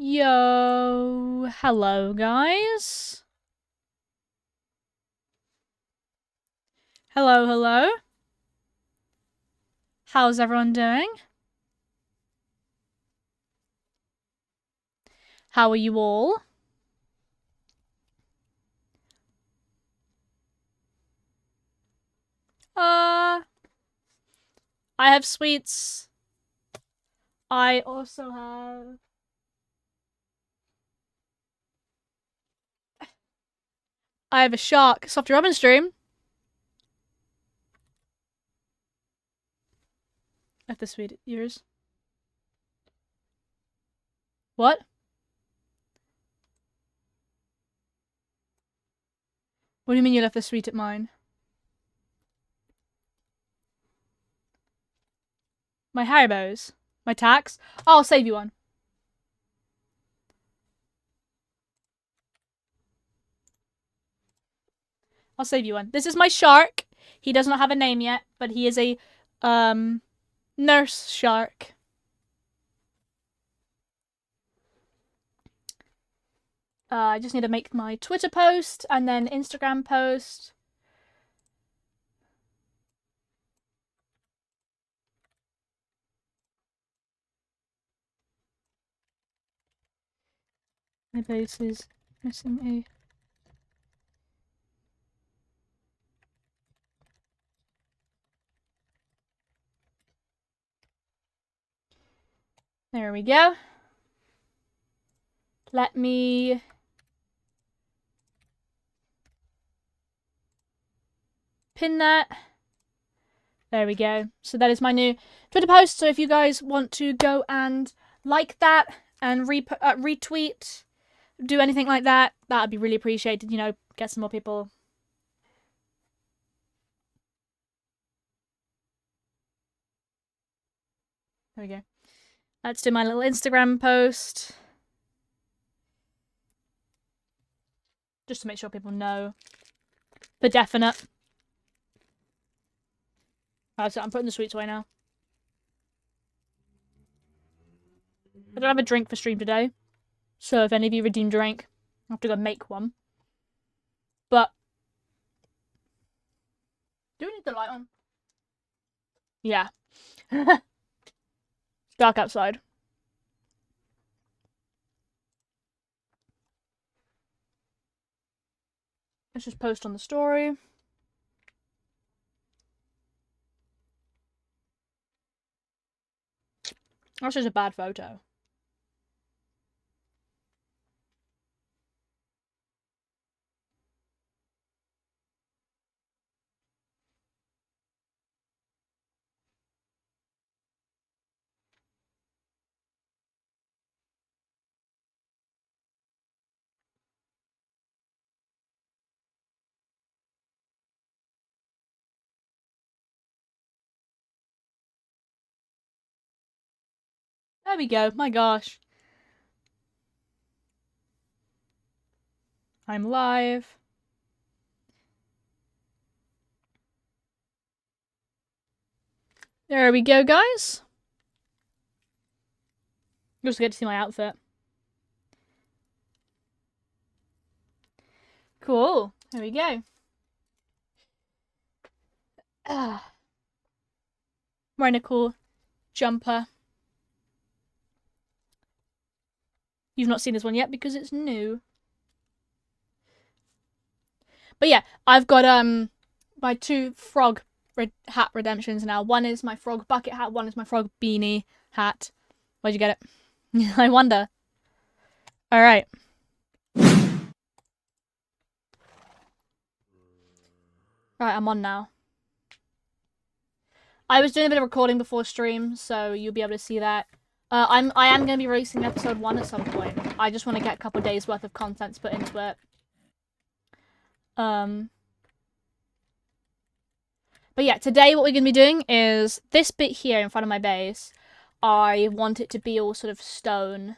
Yo, hello guys. Hello, hello. How's everyone doing? How are you all? I have sweets. I also have... I have a shark. Softy Robin stream. Left the sweet yours. What? What do you mean you left the sweet at mine? My Haribos. My tax? Oh, I'll save you one. I'll save you one. This is my shark. He does not have a name yet, but he is a nurse shark. I just need to make my Twitter post and then Instagram post. My base is missing a... There we go. Let me... pin that. There we go. So that is my new Twitter post. So if you guys want to go and like that and retweet, do anything like that, that would be really appreciated. You know, get some more people. There we go. Let's do my little Instagram post. Just to make sure people know. For definite. So I'm putting the sweets away now. I don't have a drink for stream today. So if any of you redeem drink, I have to go make one. But do we need the light on? Yeah. It's dark outside. Let's just post on the story. That's just a bad photo. There we go. My gosh. I'm live. There we go, guys. You also get to see my outfit. Cool. There we go. Wearing a cool jumper. You've not seen this one yet because it's new. But yeah, I've got my two frog hat redemptions now. One is my frog bucket hat, one is my frog beanie hat. Where'd you get it? I wonder. Alright. Right, I'm on now. I was doing a bit of recording before stream, so you'll be able to see that. I am going to be releasing episode 1 at some point. I just want to get a couple days worth of content put into it. But yeah, today what we're going to be doing is this bit here in front of my base. I want it to be all sort of stone,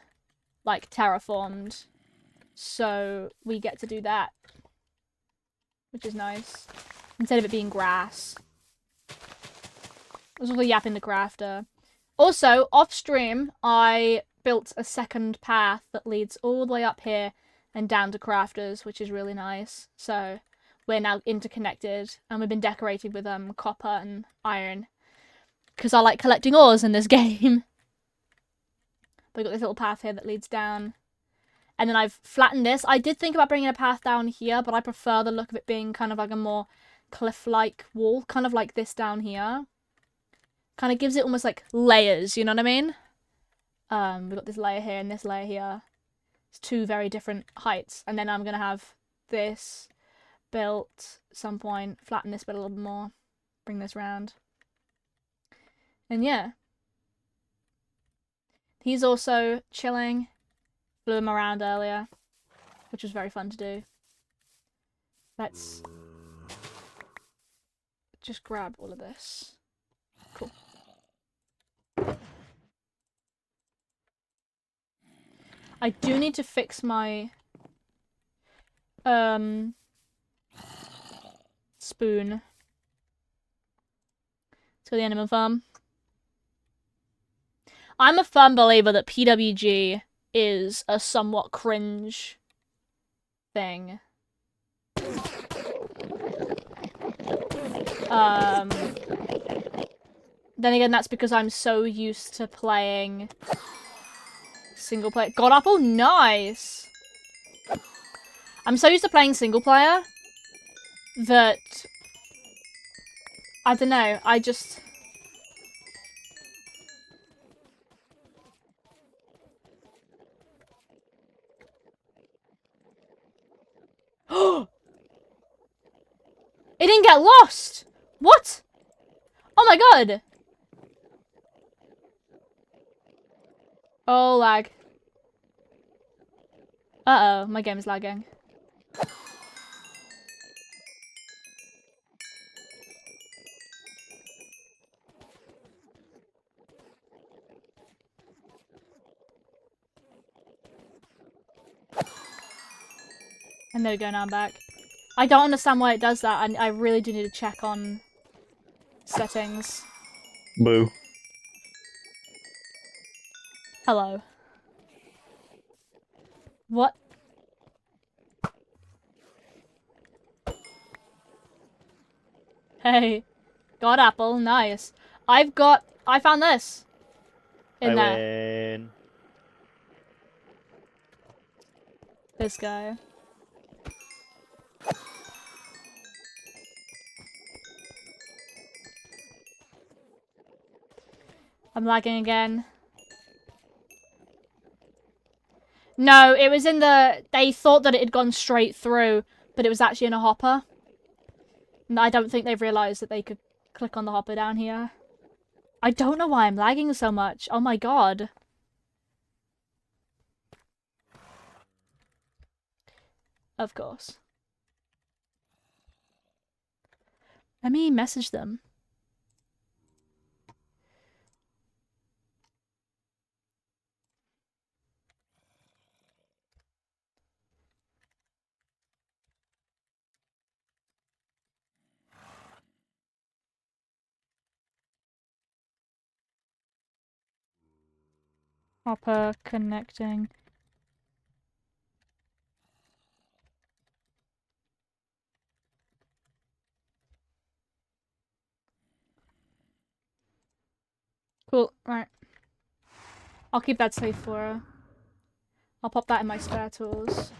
like terraformed. So we get to do that, which is nice. Instead of it being grass. There's also yapping the crafter. Also, off stream, I built a second path that leads all the way up here and down to crafters, which is really nice. So we're now interconnected, and we've been decorated with copper and iron because I like collecting ores in this game. We've got this little path here that leads down. And then I've flattened this. I did think about bringing a path down here, but I prefer the look of it being kind of like a more cliff-like wall. Kind of like this down here. Kind of gives it almost like layers, you know what I mean? We've got this layer here and this layer here. It's two very different heights. And then I'm going to have this built at some point. Flatten this bit a little bit more. Bring this round. And yeah. He's also chilling. Flew him around earlier, which was very fun to do. Let's just grab all of this. Cool. I do need to fix my spoon. Let's go to the animal farm. I'm a firm believer that PWG is a somewhat cringe thing. Then again, that's because I'm so used to playing single player. God apple, nice! I'm so used to playing single player that I don't know, I just... It didn't get lost! What? Oh my god! Oh, lag. Uh-oh, my game is lagging. And there we go, now I'm back. I don't understand why it does that, and I really do need to check on settings. Boo. Hello. What? Hey. Got apple, nice. I found this. In there. Win. This guy. I'm lagging again. No, it was in the... They thought that it had gone straight through, but it was actually in a hopper. And I don't think they've realised that they could click on the hopper down here. I don't know why I'm lagging so much. Oh my god. Of course. Let me message them. Hopper connecting. Cool, right. I'll keep that safe for her. I'll pop that in my spare tools.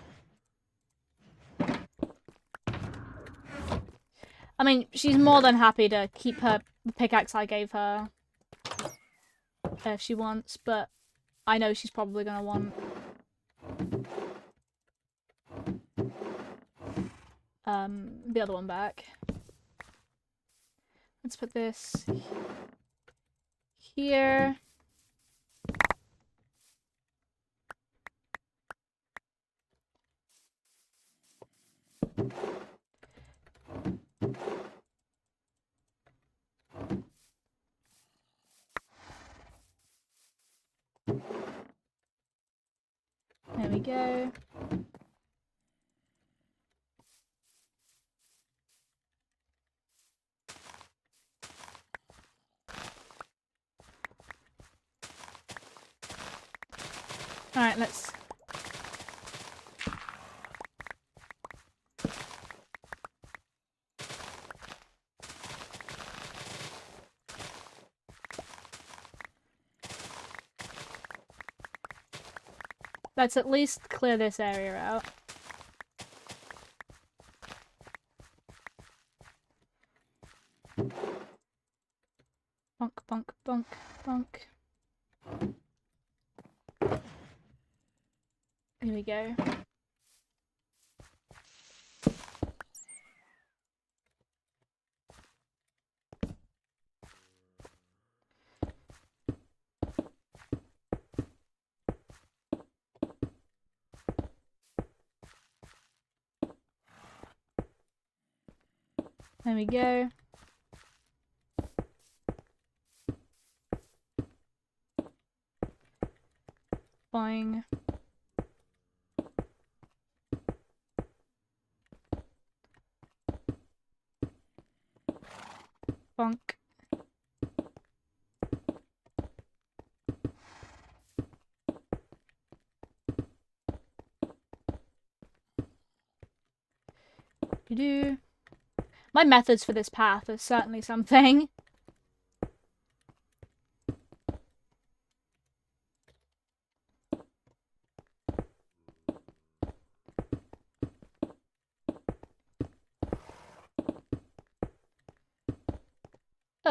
I mean, she's more than happy to keep the pickaxe I gave her if she wants, but I know she's probably gonna want the other one back. Let's put this here. There we go. Alright, let's... Let's at least clear this area out. Bonk, bonk, bonk, bonk. Here we go. There we go. Boing. Bonk. Do. My methods for this path are certainly something.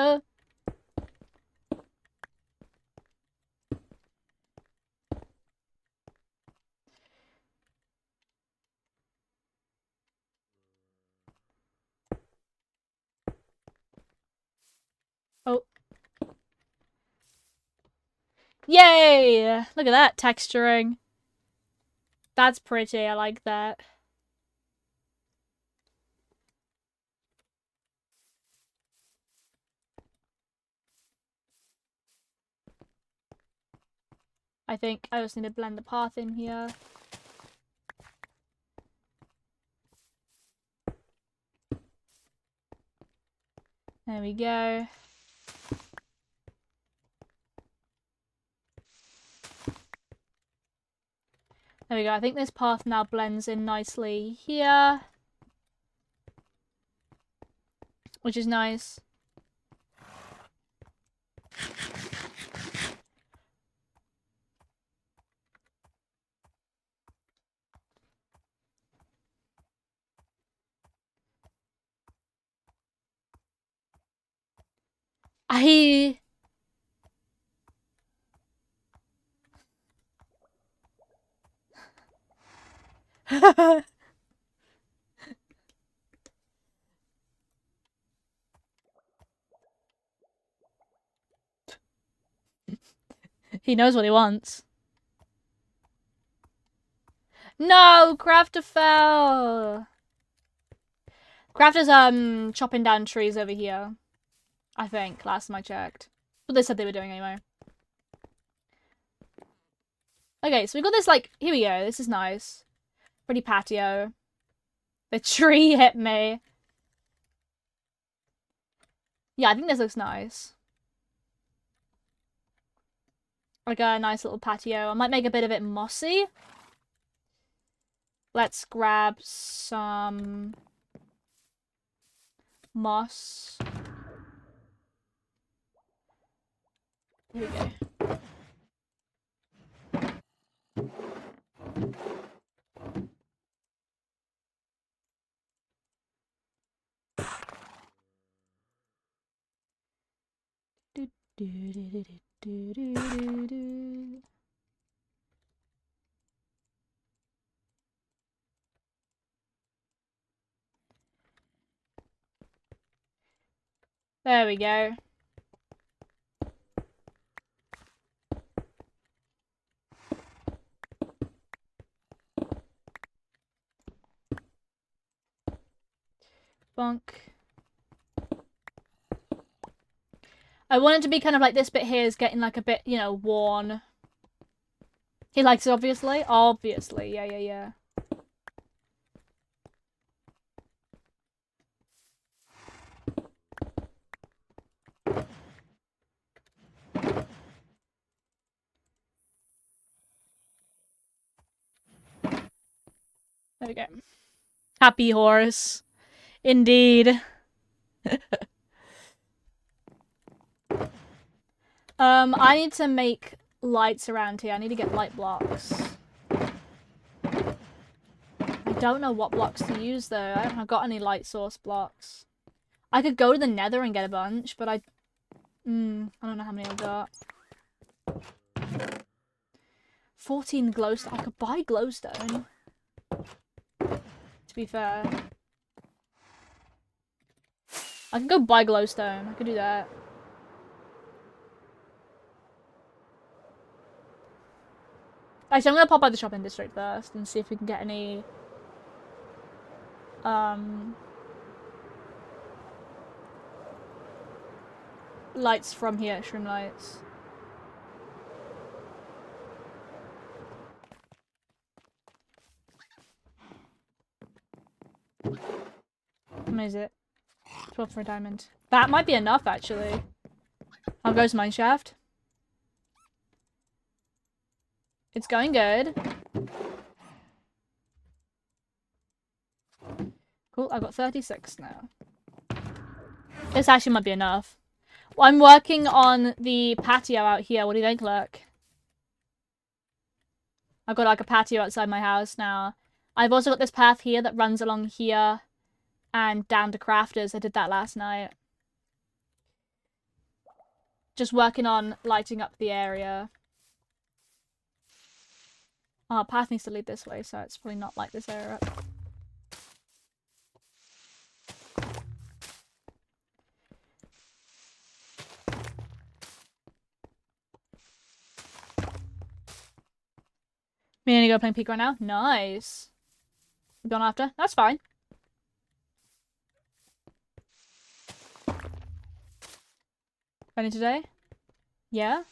Oh. Yay! Look at that texturing. That's pretty, I like that. I think I just need to blend the path in here. There we go. There we go. I think this path now blends in nicely here. Which is nice. I... He knows what he wants. No! Crafter fell! Crafter's chopping down trees over here. I think, last time I checked. But they said they were doing anyway. Okay, so we got this, like, here we go. This is nice. Pretty patio. The tree hit me. Yeah, I think this looks nice. Like a nice little patio. I might make a bit of it mossy. Let's grab some moss. Here we go. There we go. Bonk. I want it to be kind of like this bit here is getting like a bit, you know, worn. He likes it, obviously. Obviously, yeah. There we go. Happy horse. Indeed. I need to make lights around here. I need to get light blocks. I don't know what blocks to use though. I haven't got any light source blocks. I could go to the nether and get a bunch, but I don't know how many I've got. 14 glowstone. I could buy glowstone. To be fair. I can go buy glowstone. I could do that. Actually, I'm gonna pop out the shopping district first and see if we can get any lights from here, shroom lights. How many is it? 12 for a diamond. That might be enough, actually. How goes mineshaft? It's going good. Cool, I've got 36 now. This actually might be enough. Well, I'm working on the patio out here. What do you think, look? I've got like a patio outside my house now. I've also got this path here that runs along here and down to crafters. I did that last night. Just working on lighting up the area. Oh, path needs to lead this way, so it's probably not like this area up. Me and you go playing Peak right now? Nice. You going after? That's fine. Ready today? Yeah?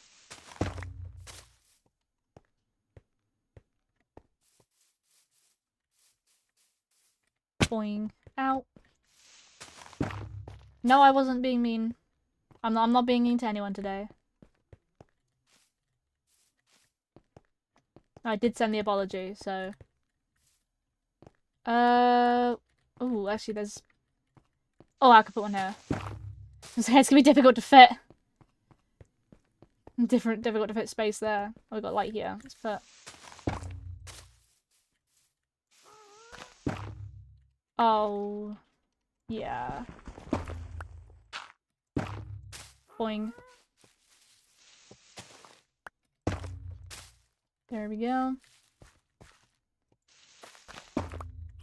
Boing. Ow. No, I wasn't being mean. I'm not being mean to anyone today. I did send the apology, so... Oh, actually there's... Oh, I could put one here. It's gonna be difficult to fit. Difficult to fit space there. Oh, we've got light here. Let's put... Oh... Yeah. Boing. There we go.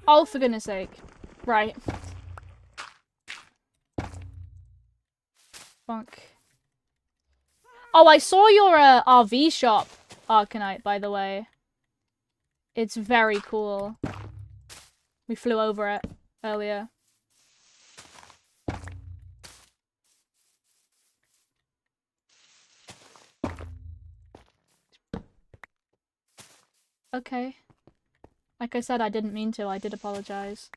Oh, for goodness sake. Right. Bonk. Oh, I saw your RV shop, Arcanite, by the way. It's very cool. We flew over it earlier. Okay. Like I said, I didn't mean to. I did apologize.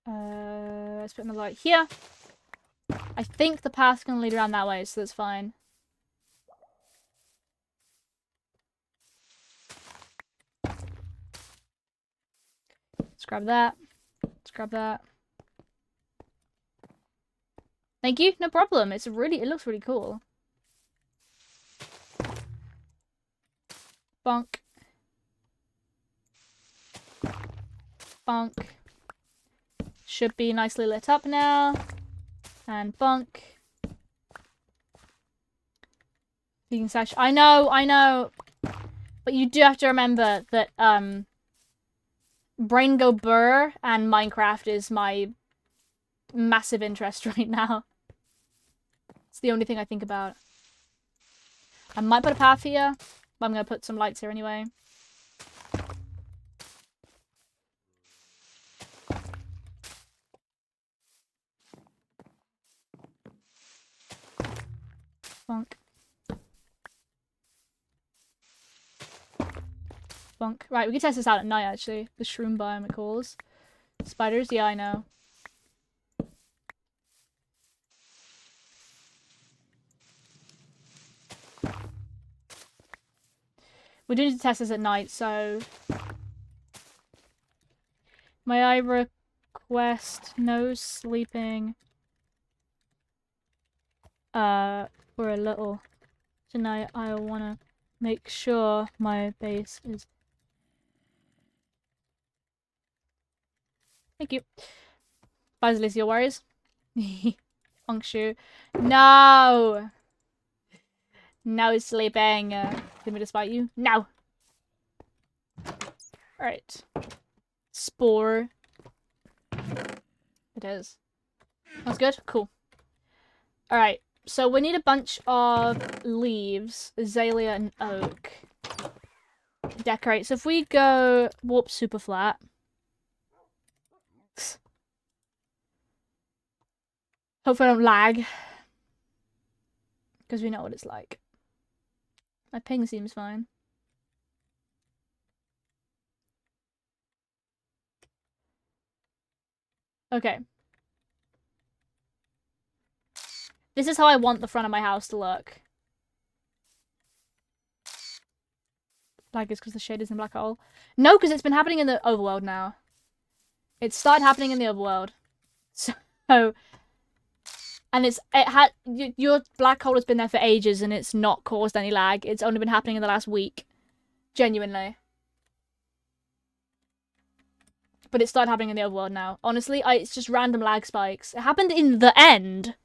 Let's put another light here. I think the path's gonna lead around that way, so that's fine. Let's grab that. Let's grab that. Thank you. No problem. It looks really cool. Bonk. Bonk. Should be nicely lit up now. And bonk. Vegan sash. I know. But you do have to remember that, Brain Go Burr and Minecraft is my massive interest right now. It's the only thing I think about. I might put a path here, but I'm gonna put some lights here anyway. Bonk. Bonk. Right, we can test this out at night, actually. The shroom biome it calls. Spiders? Yeah, I know. We do need to test this at night, so... May I request no sleeping for a little tonight? I wanna make sure my base is... Thank you. Bye, Alicia, your worries. Feng Shu. No! No sleeping. Did me to spite you? No! Alright. Spore. It is. That's good? Cool. Alright. So we need a bunch of leaves. Azalea and oak. To decorate. So if we go warp super flat. Hopefully I don't lag. Because we know what it's like. My ping seems fine. Okay. This is how I want the front of my house to look. Lag is because the shade is in black hole. No, because it's been happening in the overworld now. It started happening in the overworld. So... And your black hole has been there for ages and it's not caused any lag. It's only been happening in the last week. Genuinely. But it started happening in the overworld now. Honestly, it's just random lag spikes. It happened in the end.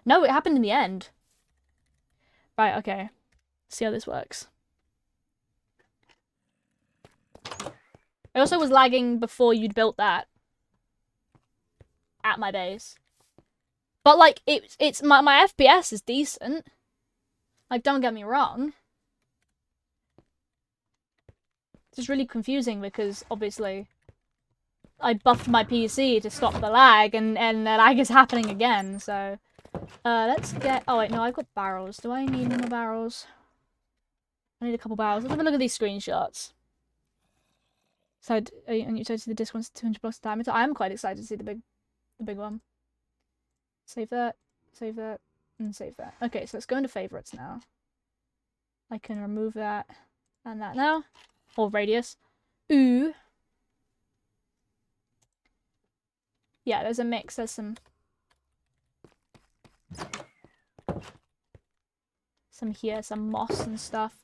No, it happened in the end. Right, okay. See how this works. I also was lagging before you'd built that. At my base. But, like, it's my FPS is decent. Like, don't get me wrong. It's just really confusing because, obviously, I buffed my PC to stop the lag, and the lag is happening again, so... let's get... Oh, wait, no, I've got barrels. Do I need more barrels? I need a couple barrels. Let's have a look at these screenshots. So, are you excited to see the disc one's 200 blocks of diameter? I am quite excited to see the big one. Save that, and save that. Okay, so let's go into favorites now. I can remove that and that now. Or radius. Ooh. Yeah, there's a mix. There's some here, some moss and stuff.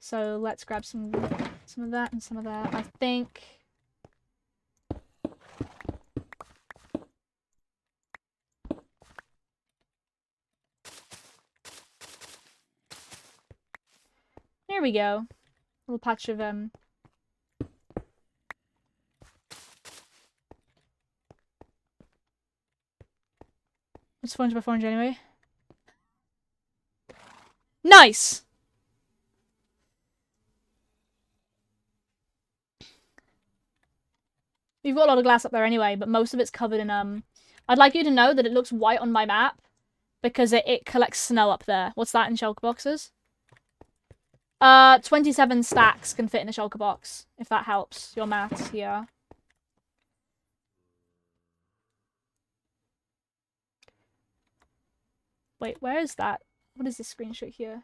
So let's grab some of that and some of that. I think... Here we go. A little patch of, It's 400 by 400 anyway. Nice! We've got a lot of glass up there anyway, but most of it's covered in, I'd like you to know that it looks white on my map because it collects snow up there. What's that in shulker boxes? 27 stacks can fit in a shulker box, if that helps your maths here. Wait, where is that? What is this screenshot here?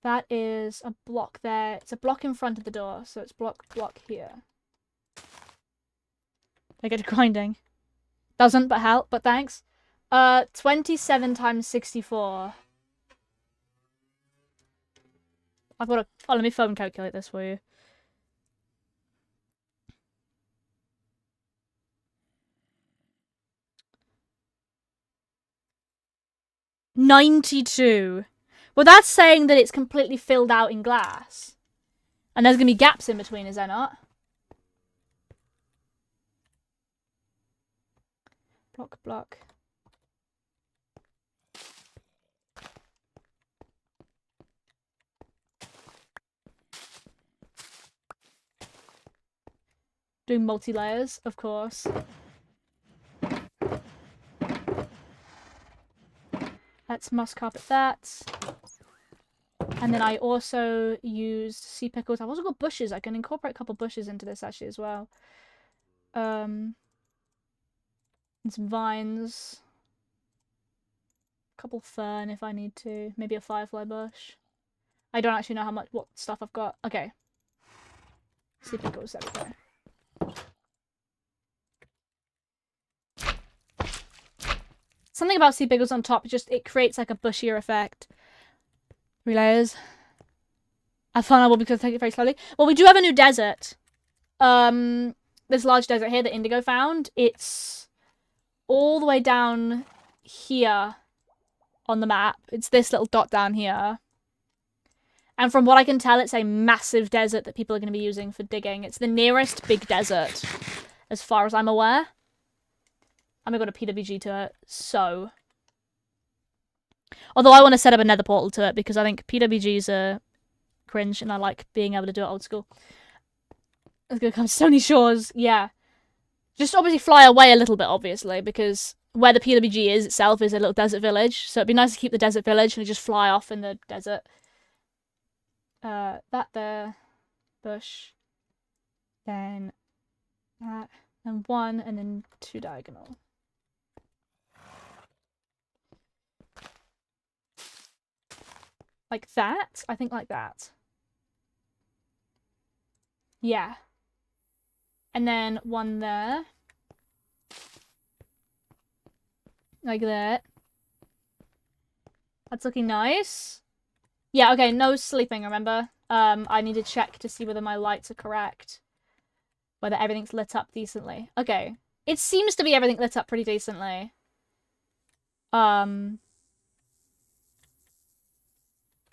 That is a block there. It's a block in front of the door, so it's block here. I get grinding. Doesn't, but help, but thanks. 27 times 64. I've got a... Oh, let me phone calculate this for you. $92. Well, that's saying that it's completely filled out in glass. And there's going to be gaps in between, is there not? Block. Doing multi-layers, of course. Let's moss carpet that. And then I also used sea pickles. I've also got bushes. I can incorporate a couple bushes into this actually as well. And some vines. couple fern if I need to. Maybe a firefly bush. I don't actually know what stuff I've got. Okay. Sea pickles, there we go. Something about sea pickles on top, it creates like a bushier effect. 3 layers. I found I will because I take it very slowly. Well, we do have a new desert. This large desert here that Indigo found. It's all the way down here on the map. It's this little dot down here. And from what I can tell, it's a massive desert that people are going to be using for digging. It's the nearest big desert, as far as I'm aware. And we've got a PWG to it, so... Although I want to set up a nether portal to it, because I think PWGs are cringe, and I like being able to do it old school. It's going to come to Stony Shores, yeah. Just obviously fly away a little bit, obviously, because where the PWG is itself is a little desert village, so it'd be nice to keep the desert village and just fly off in the desert. That there, bush, then that, and 1, and then 2 diagonal. Like that? I think like that. Yeah. And then 1 there. Like that. That's looking nice. Yeah, okay, no sleeping, remember? I need to check to see whether my lights are correct. Whether everything's lit up decently. Okay. It seems to be everything lit up pretty decently.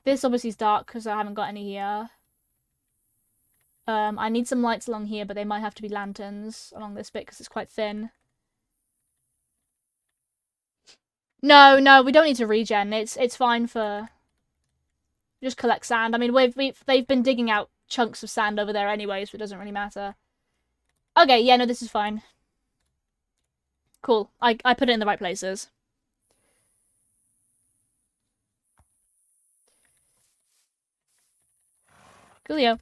This obviously is dark because I haven't got any here. I need some lights along here, but they might have to be lanterns along this bit because it's quite thin. No, we don't need to regen. It's fine for... Just collect sand. I mean, they've been digging out chunks of sand over there anyway, so it doesn't really matter. Okay, yeah, no, this is fine. Cool. I put it in the right places. Coolio.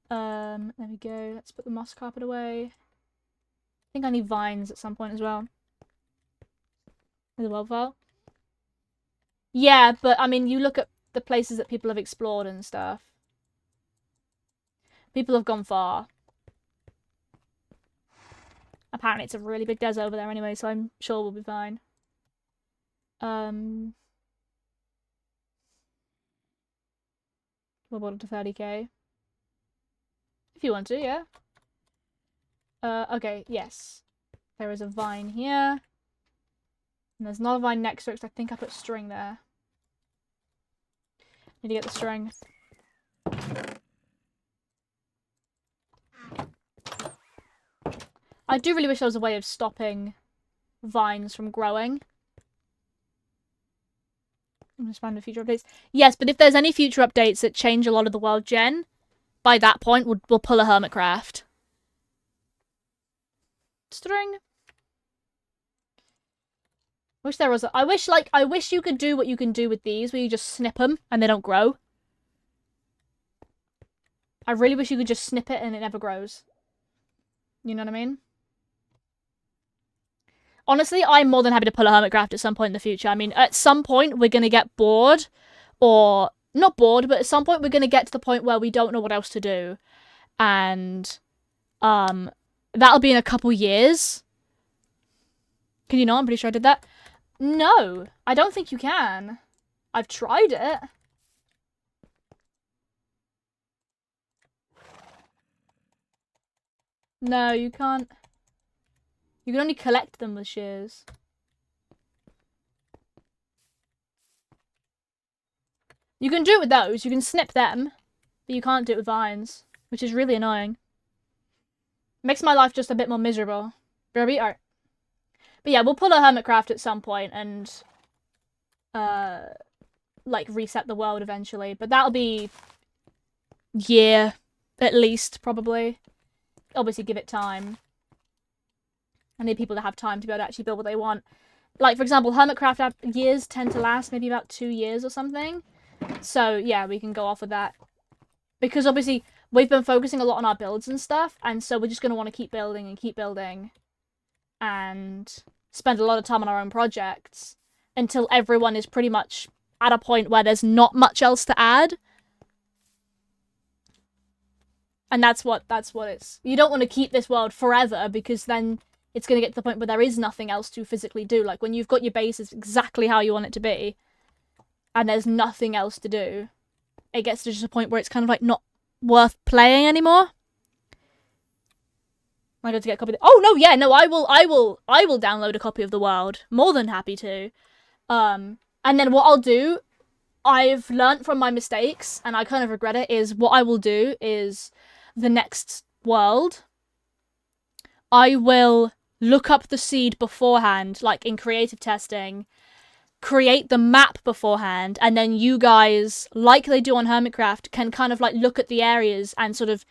There we go. Let's put the moss carpet away. I think I need vines at some point as well. As a wildfire. Yeah, but I mean, you look at the places that people have explored and stuff. People have gone far. Apparently it's a really big desert over there anyway, so I'm sure we'll be fine. We'll bottom to 30k. If you want to, yeah. Okay, yes. There is a vine here. And there's not a vine next to it, because I think I put string there. Need to get the string. I do really wish there was a way of stopping vines from growing. I'm just finding future updates. Yes, but if there's any future updates that change a lot of the world gen, by that point we'll pull a hermitcraft. String. Wish there was I wish you could do what you can do with these, where you just snip them and they don't grow. I really wish you could just snip it and it never grows. You know what I mean? Honestly, I'm more than happy to pull a hermitcraft at some point in the future. I mean, at some point we're gonna get bored, or not bored, but at some point we're gonna get to the point where we don't know what else to do, and that'll be in a couple years. Can you not? I'm pretty sure I did that. No, I don't think you can. I've tried it. No, you can't. You can only collect them with shears. You can do it with those. You can snip them, but you can't do it with vines, which is really annoying. Makes my life just a bit more miserable. Baby art. But yeah, we'll pull a hermitcraft at some point and like reset the world eventually. But that'll be year at least, probably. Obviously give it time. I need people to have time to be able to actually build what they want. Like, for example, hermitcraft years tend to last maybe about 2 years or something. So yeah, we can go off with that. Because obviously we've been focusing a lot on our builds and stuff, and so we're just going to want to keep building and keep building. And spend a lot of time on our own projects until everyone is pretty much at a point where there's not much else to add. And that's what it's... You don't want to keep this world forever, because then it's going to get to the point where there is nothing else to physically do. Like, when you've got your base is exactly how you want it to be, and there's nothing else to do, it gets to just a point where it's kind of like not worth playing anymore. I got to get a copy of oh no, yeah, no, I will download a copy of the world. More than happy to. And then what I'll do, I've learnt from my mistakes, and I kind of regret it, is what I will do is the next world, I will look up the seed beforehand, like in creative testing, create the map beforehand, and then you guys, like they do on Hermitcraft, can kind of like look at the areas and sort of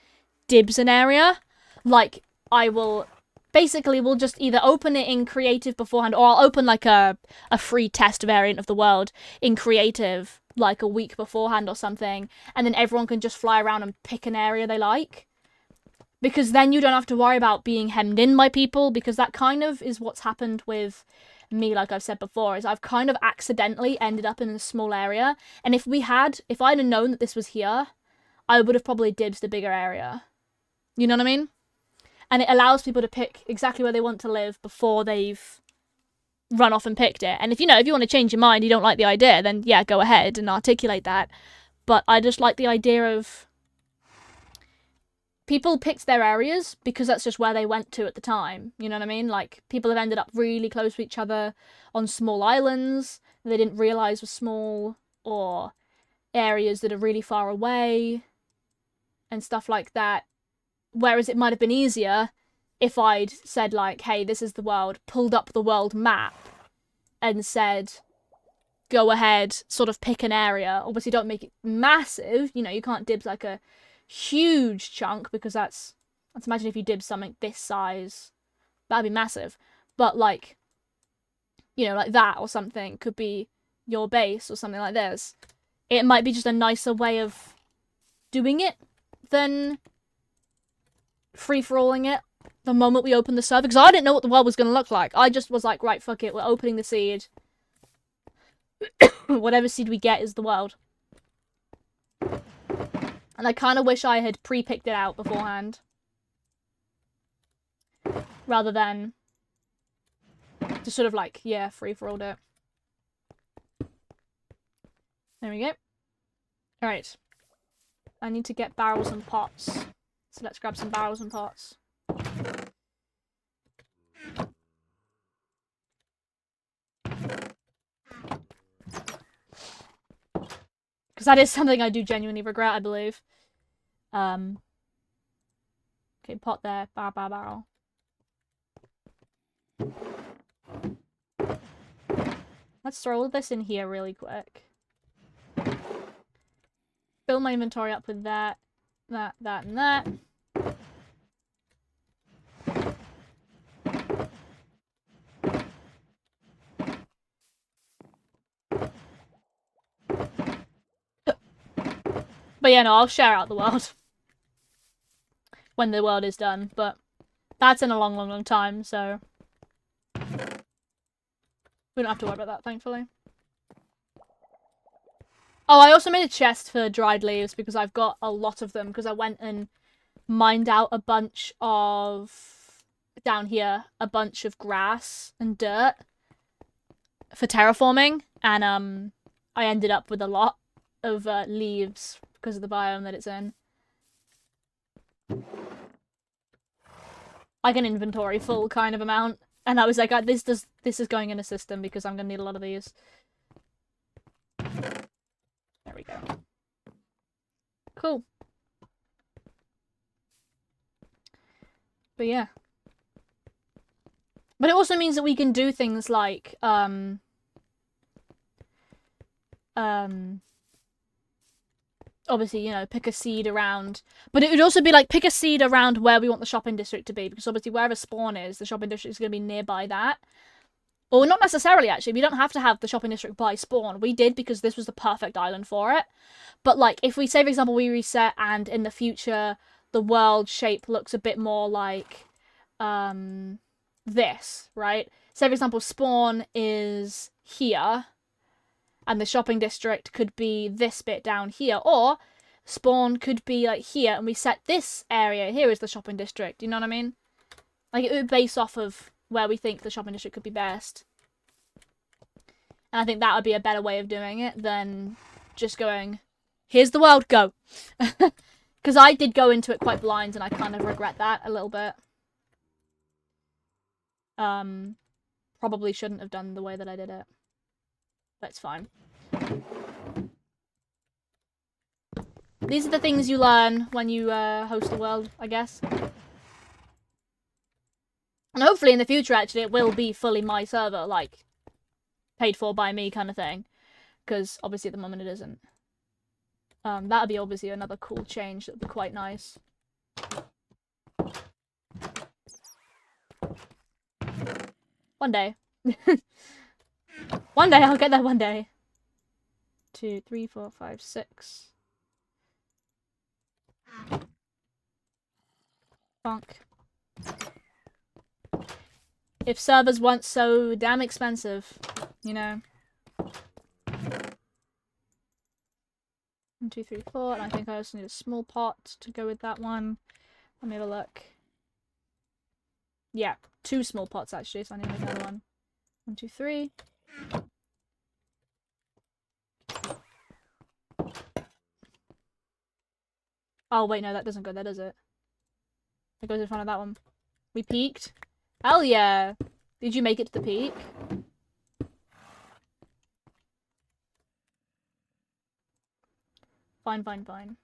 dibs an area. Like, I will basically, we'll just either open it in creative beforehand, or I'll open like a free test variant of the world in creative like a week beforehand or something, and then everyone can just fly around and pick an area they like. Because then you don't have to worry about being hemmed in by people, because that kind of is what's happened with me, like I've said before, is I've kind of accidentally ended up in a small area, and if I'd have known that this was here, I would have probably dibs the bigger area. You know what I mean? And it allows people to pick exactly where they want to live before they've run off and picked it. And if you want to change your mind, you don't like the idea, then yeah, go ahead and articulate that. But I just like the idea of people picked their areas because that's just where they went to at the time. You know what I mean? Like, people have ended up really close to each other on small islands that they didn't realise were small, or areas that are really far away and stuff like that. Whereas it might have been easier if I'd said, like, hey, this is the world, pulled up the world map and said, go ahead, sort of pick an area. Obviously, don't make it massive. You can't dibs like a huge chunk, because let's imagine if you dibs something this size. That'd be massive. But, like, like that or something could be your base or something like this. It might be just a nicer way of doing it than free-for-alling it the moment we opened the server, because I didn't know what the world was going to look like. I just was like, right, fuck it, we're opening the seed. Whatever seed we get is the world. And I kind of wish I had pre-picked it out beforehand, rather than just sort of like, yeah, free-for-alled it. There we go. Alright. I need to get barrels and pots. So let's grab some barrels and pots. Because that is something I do genuinely regret, I believe. Okay, pot there. Barrel. Let's throw all this in here really quick. Fill my inventory up with that, and that. But yeah, no, I'll share out the world when the world is done, but that's in a long, long, long time, so we don't have to worry about that, thankfully. Oh, I also made a chest for dried leaves because I've got a lot of them, because I went and mined out a bunch of, down here, a bunch of grass and dirt for terraforming, and I ended up with a lot of leaves because of the biome that it's in. Like an inventory full kind of amount. And I was like, this is going in a system because I'm gonna need a lot of these. There we go. Cool. But yeah. But it also means that we can do things like, obviously, pick a seed around, but it would also be like, pick a seed around where we want the shopping district to be, because obviously wherever spawn is, the shopping district is going to be nearby that. Or not necessarily, actually. We don't have to have the shopping district by spawn. We did because this was the perfect island for it. But, like, if we say, for example, we reset and in the future the world shape looks a bit more like this, right? So, for example, spawn is here, and the shopping district could be this bit down here, or spawn could be like here, and we set this area here as the shopping district. You know what I mean? Like, it would base off of where we think the shopping district could be best. And I think that would be a better way of doing it than just going, here's the world, go. Because I did go into it quite blind, and I kind of regret that a little bit. Probably shouldn't have done the way that I did it. That's fine. These are the things you learn when you host the world, I guess. And hopefully in the future, actually, it will be fully my server, like, paid for by me kind of thing. Because, obviously, at the moment it isn't. That would be, obviously, another cool change. That would be quite nice. One day. One day, I'll get there one day. 2, 3, 4, 5, 6. Funk. If servers weren't so damn expensive, you know. 1, 2, 3, 4, and I think I also need a small pot to go with that one. Let me have a look. Yeah, 2 small pots actually, so I need to make another one. 1, 2, 3. Oh wait, no, that doesn't go there, does it? It goes in front of that one. We peaked. Hell yeah! Did you make it to the peak? Fine, fine, fine.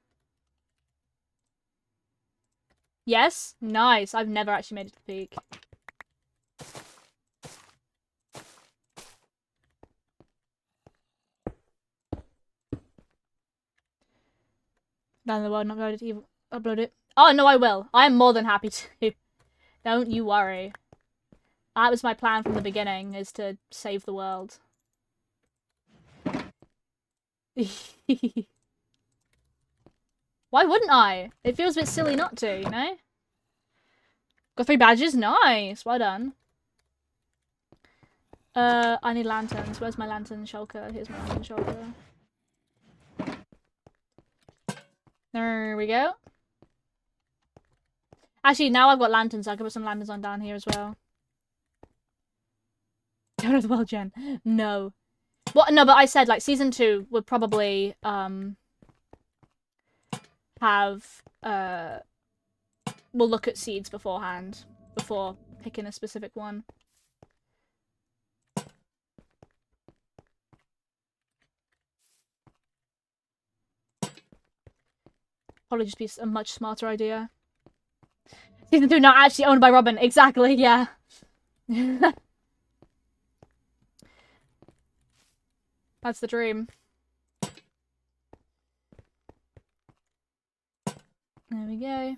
Yes? Nice. I've never actually made it to the peak. Down the world, not upload it. Oh, no, I will. I am more than happy to. Don't you worry. That was my plan from the beginning, is to save the world. Why wouldn't I? It feels a bit silly not to, you know? Got 3 badges? Nice! Well done. I need lanterns. Where's my lantern shulker? Here's my lantern shulker. There we go. Actually, now I've got lanterns, I can put some lanterns on down here as well. Don't know the world, Jen. No. Well, no, but I said, like, Season 2 would probably, have, we'll look at seeds beforehand, before picking a specific one. Probably just be a much smarter idea. Season 2 not actually owned by Robin. Exactly, yeah. That's the dream. There we go.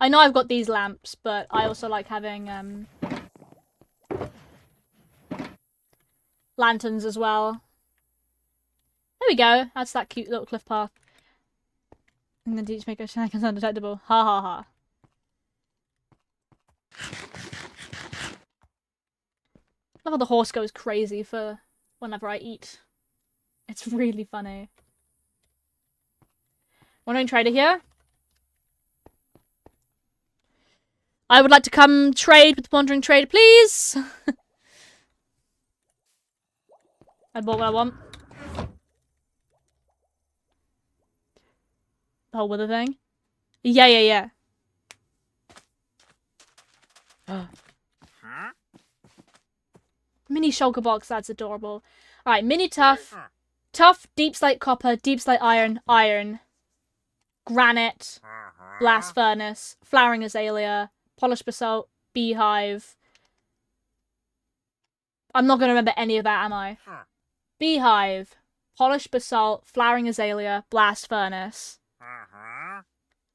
I know I've got these lamps, but I also like having lanterns as well. There we go. That's that cute little cliff path. And then teach maker shenanigans undetectable. Ha ha ha. I love how the horse goes crazy for whenever I eat. It's really funny. Wandering trader here. I would like to come trade with the wandering trader, please. I bought what I want. The whole wither thing. Yeah, yeah, yeah. Mini shulker box, that's adorable. Alright, mini tough. Tough, deep slate copper, deep slate iron, iron. Granite, blast furnace, flowering azalea, polished basalt, beehive. I'm not going to remember any of that, am I? Beehive, polished basalt, flowering azalea, blast furnace.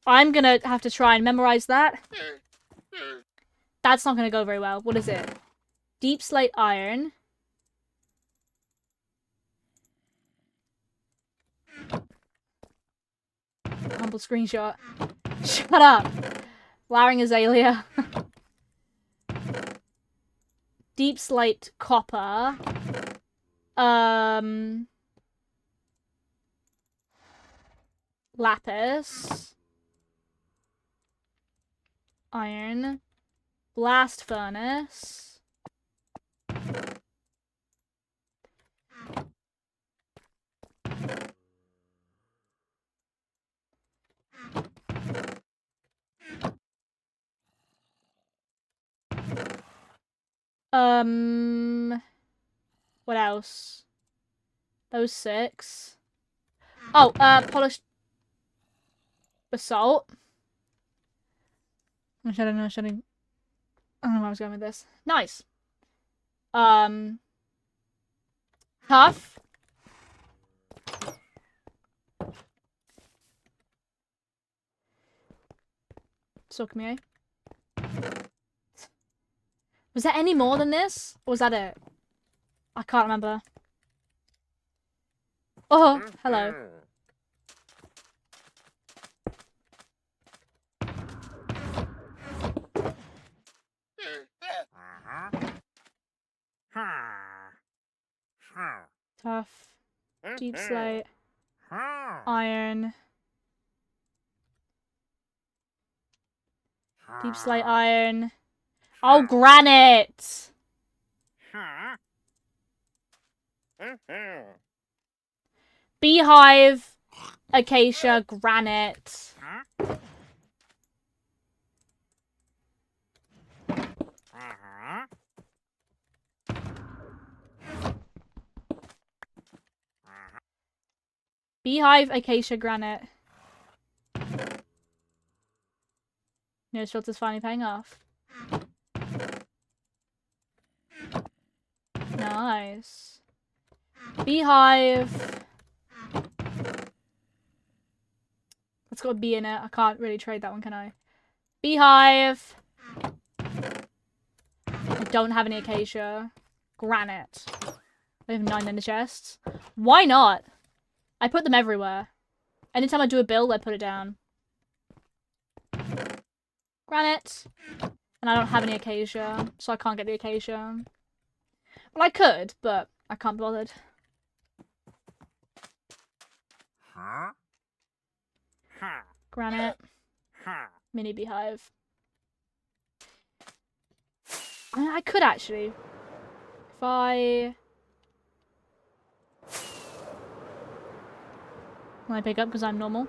I'm going to have to try and memorize that. That's not going to go very well. What is it? Deep slate iron. Humble screenshot. Shut up. Flowering azalea. Deep slate copper. Lapis. Iron. Blast furnace. What else? Those 6. Oh, polished basalt. I don't know where I was going with this. Nice. Tough. Suck me, eh? Was there any more than this? Or was that it? I can't remember. Oh, hello. Tough. Deep slate. Iron. Deep slate iron. Oh, granite! Beehive. Acacia. Granite. Beehive, acacia, granite. Nose filter's finally paying off. Nice. Beehive. It's got a bee in it. I can't really trade that one, can I? Beehive. I don't have any acacia. Granite. I have 9 in the chests. Why not? I put them everywhere. Anytime I do a build, I put it down. Granite. And I don't have any acacia, so I can't get the acacia. Well, I could, but I can't be bothered. Granite. Mini beehive. I could actually. If I... Will I pick up because I'm normal?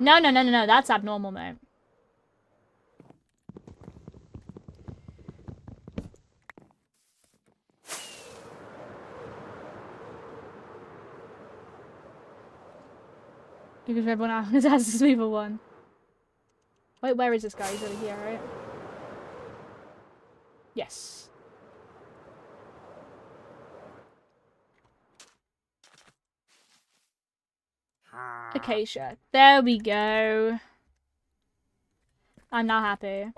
No, no, no, no, no. That's abnormal, mate. Because everyone else has the smoother one. Wait, where is this guy? He's over here, right? Yes. Acacia. There we go. I'm now happy.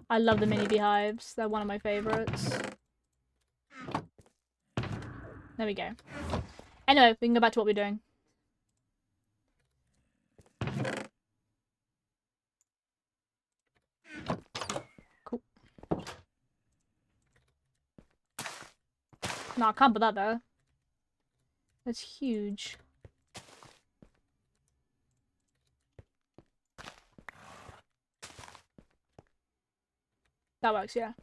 I love the mini beehives. They're one of my favorites. There we go. Anyway, we can go back to what we're doing. Cool. No, I can't put that there. That's huge. That works, yeah.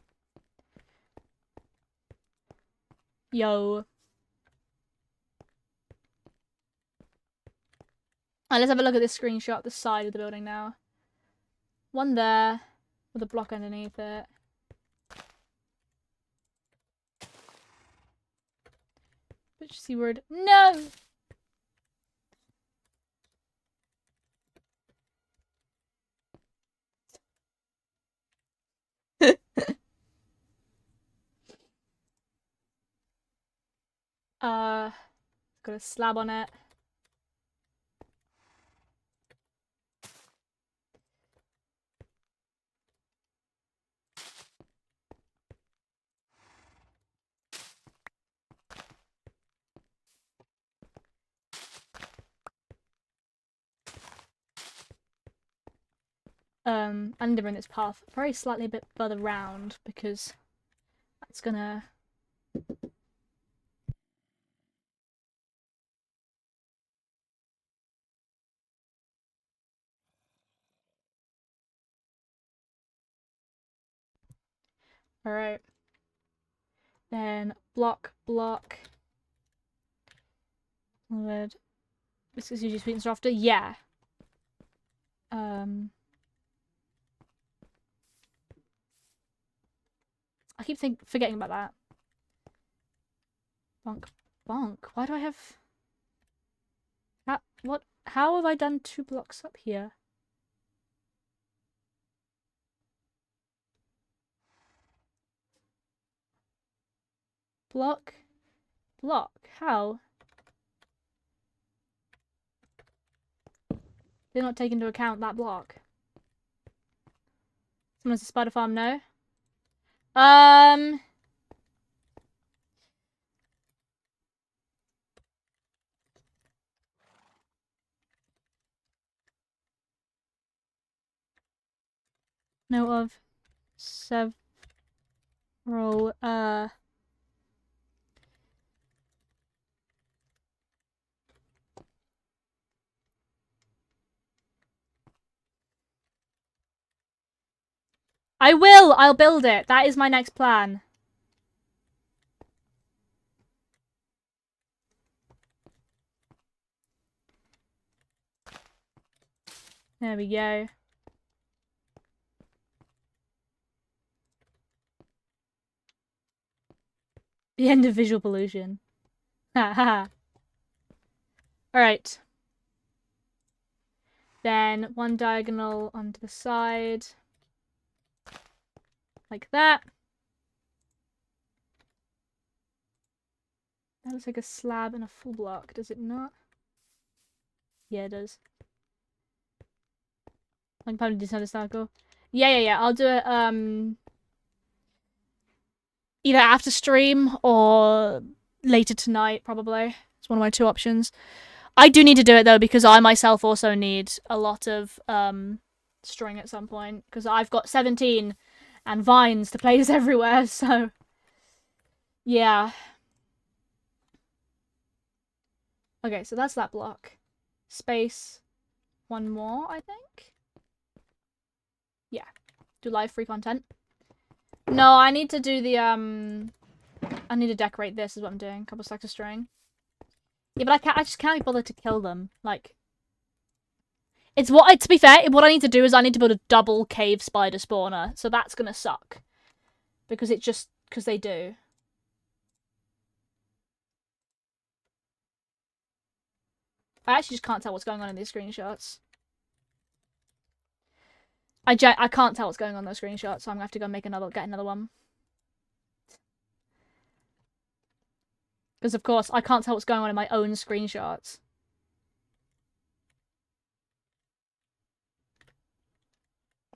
Yo. Alright, let's have a look at this screenshot, the side of the building now. One there, with a block underneath it. Which C word? No! Got a slab on it. I need to bring this path very slightly a bit further round because that's gonna... Alright. Then block. This is usually sweet and softer. Yeah. I keep forgetting about that. Bonk. Why do I have... What? How have I done 2 blocks up here? Block. How? Did not take into account that block. Someone's a spider farm, no? Know of several, I will! I'll build it. That is my next plan. There we go. The end of visual pollution. Haha. Alright. Then 1 diagonal onto the side. Like that. That looks like a slab and a full block, does it not? Yeah, it does. I can probably do another circle. Yeah. I'll do it, either after stream or later tonight, probably. It's one of my 2 options. I do need to do it, though, because I myself also need a lot of, string at some point. Because I've got 17 and vines to place everywhere, so... Yeah. Okay, so that's that block. Space. 1 more, I think? Yeah. Do live free content. No, I need to do the, I need to decorate this is what I'm doing. Couple stacks of string. Yeah, but I just can't be bothered to kill them. Like... It's what, to be fair, what I need to do is I need to build a double cave spider spawner. So that's gonna suck. Because they do. I actually just can't tell what's going on in these screenshots. I can't tell what's going on in those screenshots, so I'm gonna have to go get another one. Because of course, I can't tell what's going on in my own screenshots.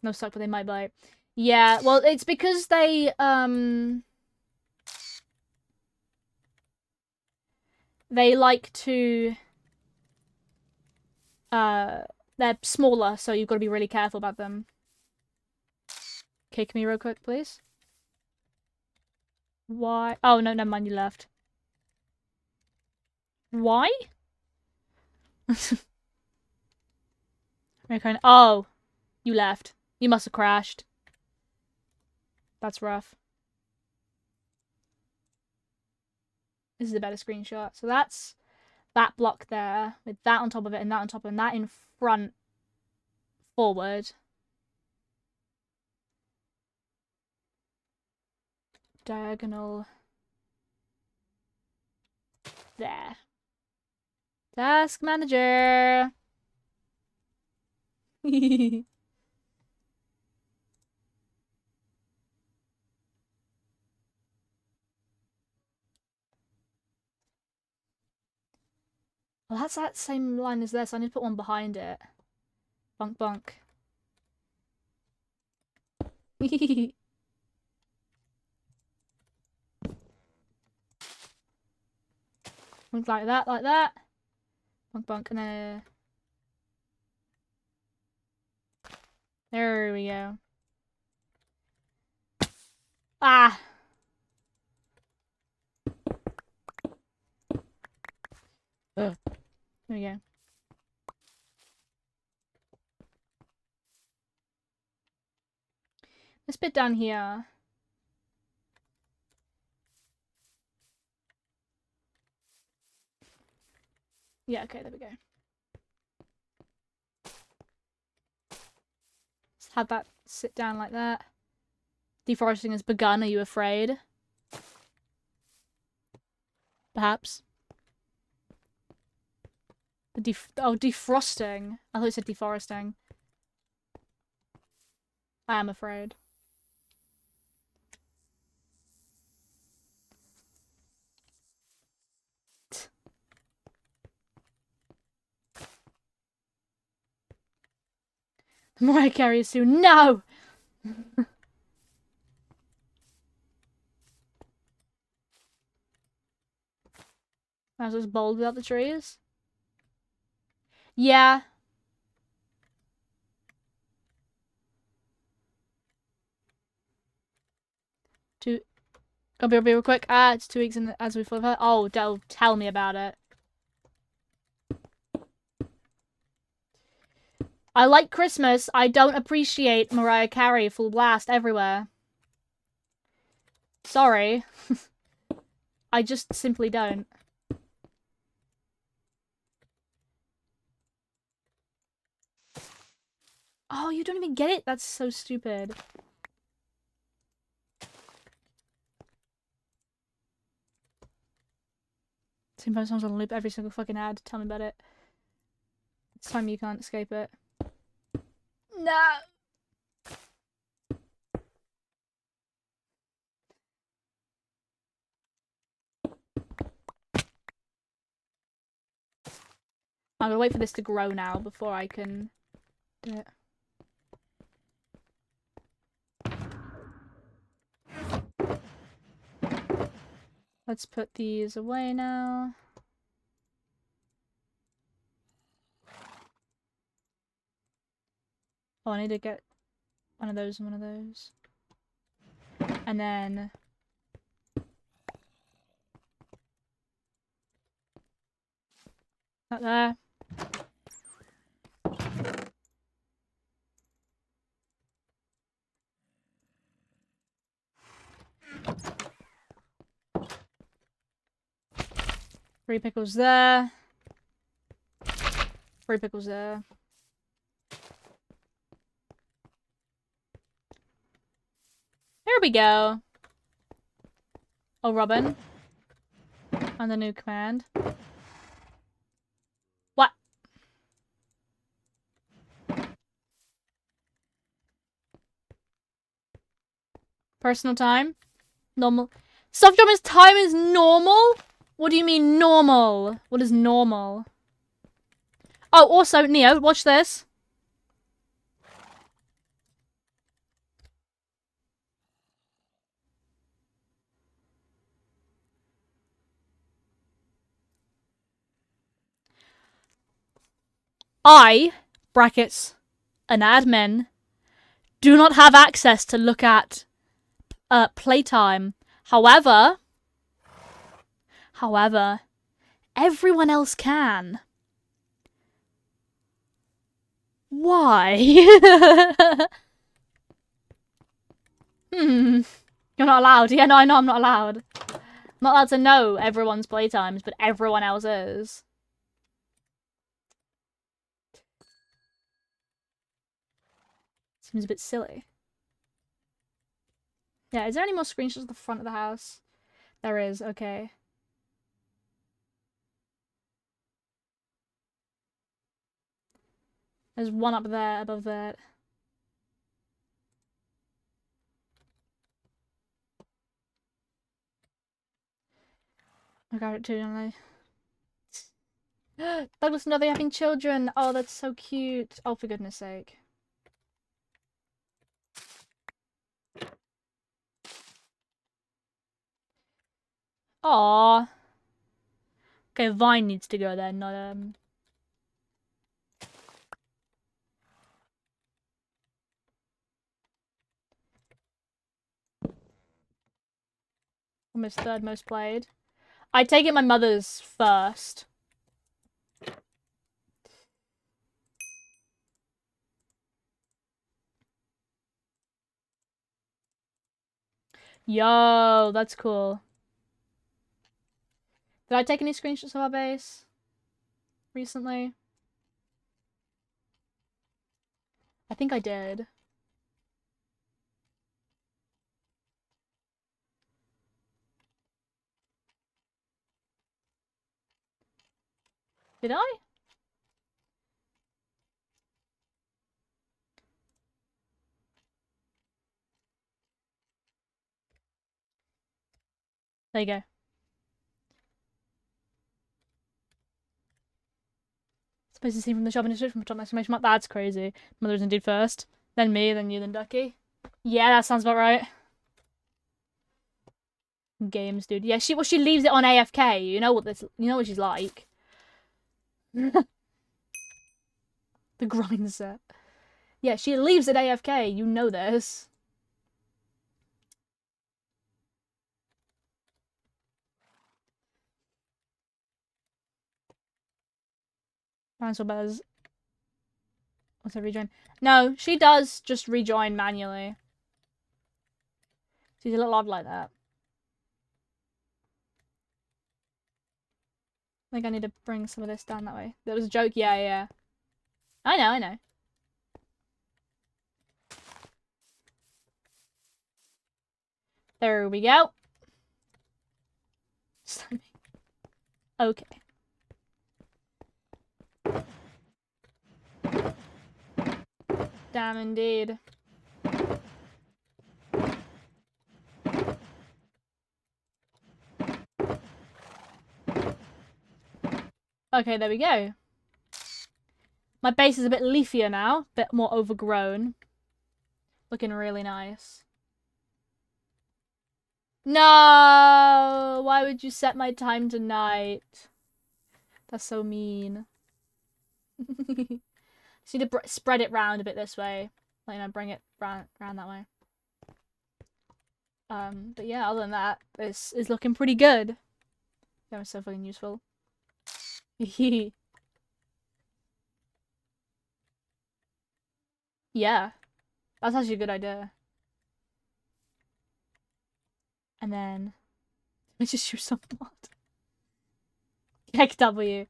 No suck, but they might bite. Yeah, well, it's because they like to... They're smaller, so you've got to be really careful about them. Kick me real quick, please. Why? Oh, no, never mind, you left. Why? Okay. Oh, you left. You must have crashed. That's rough. This is a better screenshot. So that's that block there, with that on top of it, and that on top of it, and that in front, forward. Diagonal. There. Task manager. Well, that's that same line as this. I need to put one behind it. Bonk bonk. Like that, like that. Bonk bonk, and then... There we go. Ah! Ugh. There we go. This bit down here. Yeah, okay, there we go. Just have that sit down like that. Deforesting has begun, are you afraid? Perhaps. Defrosting. I thought you said deforesting. I am afraid. Mariah Carey is soon. No! I was just bold without the trees. Yeah. I'll be real quick. It's 2 weeks in as we thought about. Oh, don't tell me about it. I like Christmas. I don't appreciate Mariah Carey full blast everywhere. Sorry. I just simply don't. Oh, you don't even get it? That's so stupid. Same songs on loop every single fucking ad. Tell me about it. It's time you can't escape it. No! I'm gonna wait for this to grow now before I can do it. Let's put these away now. Oh, I need to get one of those and one of those. And then... Not there. Three pickles there. 3 pickles there. There we go. Oh, Robin. On the new command. What? Personal time? Normal. Soft Drummer's time is normal? What do you mean normal? What is normal? Oh, also, Neo, watch this. I, brackets, an admin, do not have access to look at playtime. However, everyone else can. Why? You're not allowed. Yeah, no, I know I'm not allowed. I'm not allowed to know everyone's playtimes, but everyone else is. Seems a bit silly. Yeah, is there any more screenshots of the front of the house? There is, okay. There's one up there, above that. I got it too, don't I? Douglas and Other having children! Oh, that's so cute. Oh, for goodness sake. Aww. Okay, Vine needs to go there, not Almost third most played. I take it my mother's first. Yo, that's cool. Did I take any screenshots of our base recently? I think I did. Did I? There you go. Supposed to see from the shop in the description from exclamation mark. That's crazy. Mother's indeed first. Then me, then you, then Ducky. Yeah, that sounds about right. Games, dude. Yeah, she leaves it on AFK. You know what she's like. The grind set. Yeah, she leaves it AFK. You know this. Dinosaur Bears. What's her rejoin? No, she does just rejoin manually. She's a little odd like that. I think I need to bring some of this down that way. That was a joke. Yeah, yeah. I know. There we go. Okay. Damn indeed. Okay, there we go. My base is a bit leafier now, a bit more overgrown. Looking really nice. No! Why would you set my time to night? That's so mean. Just need to spread it round a bit this way. Like, you know, bring it round that way. But yeah, other than that, this is looking pretty good. That was so fucking useful. Yeah. That's actually a good idea. And then let's just use some mod. Heck W.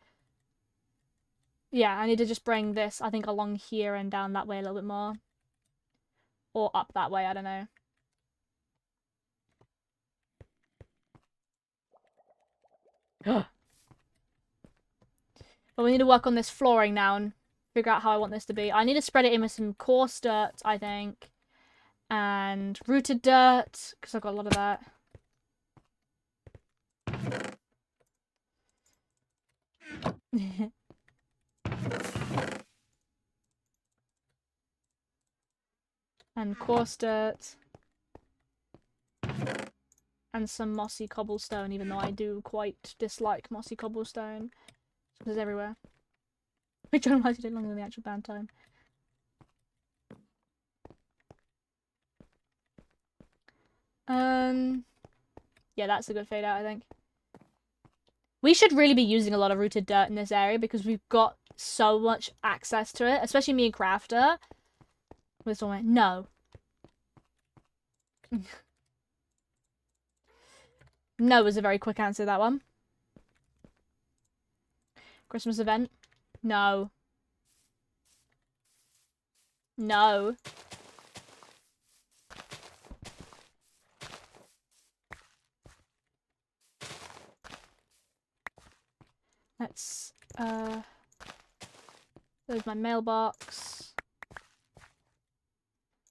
Yeah, I need to just bring this, I think, along here and down that way a little bit more. Or up that way, I don't know. But we need to work on this flooring now and figure out how I want this to be. I need to spread it in with some coarse dirt, I think. And rooted dirt, because I've got a lot of that. And coarse dirt. And some mossy cobblestone, even though I do quite dislike mossy cobblestone. It's everywhere. Which I don't realize you take longer than the actual band time. Yeah, that's a good fade out, I think. We should really be using a lot of rooted dirt in this area because we've got so much access to it, especially me and Crafter. With someone, no. No was a very quick answer to that one. Christmas event? No. No. Let's, there's my mailbox.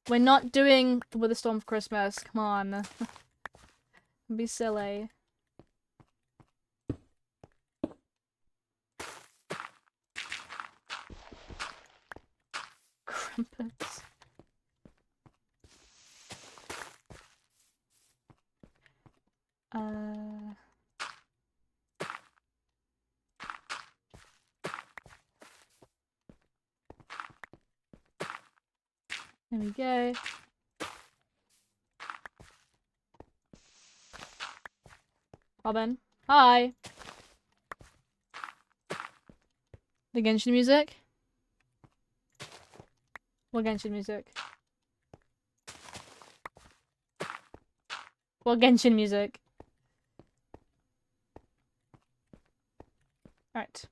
We're not doing the Wither Storm for Christmas. Come on. Don't be silly. Crumpets. There we go. Robin. Hi. The Genshin music? What Genshin music? What Genshin music? Alright.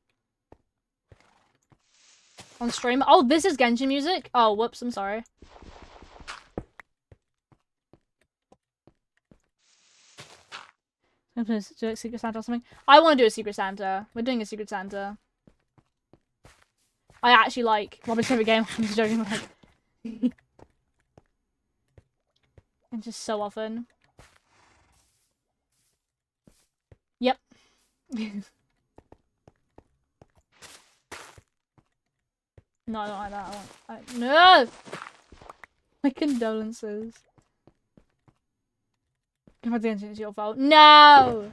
On stream. Oh, this is Genshin music? Oh, whoops, I'm sorry. Do a Secret Santa or something? I want to do a Secret Santa. We're doing a Secret Santa. I actually like Robin's favorite game. I'm just joking. Like, and just so often. Yep. No, I don't like that. No! My condolences. Convert the engine, it's your fault. No!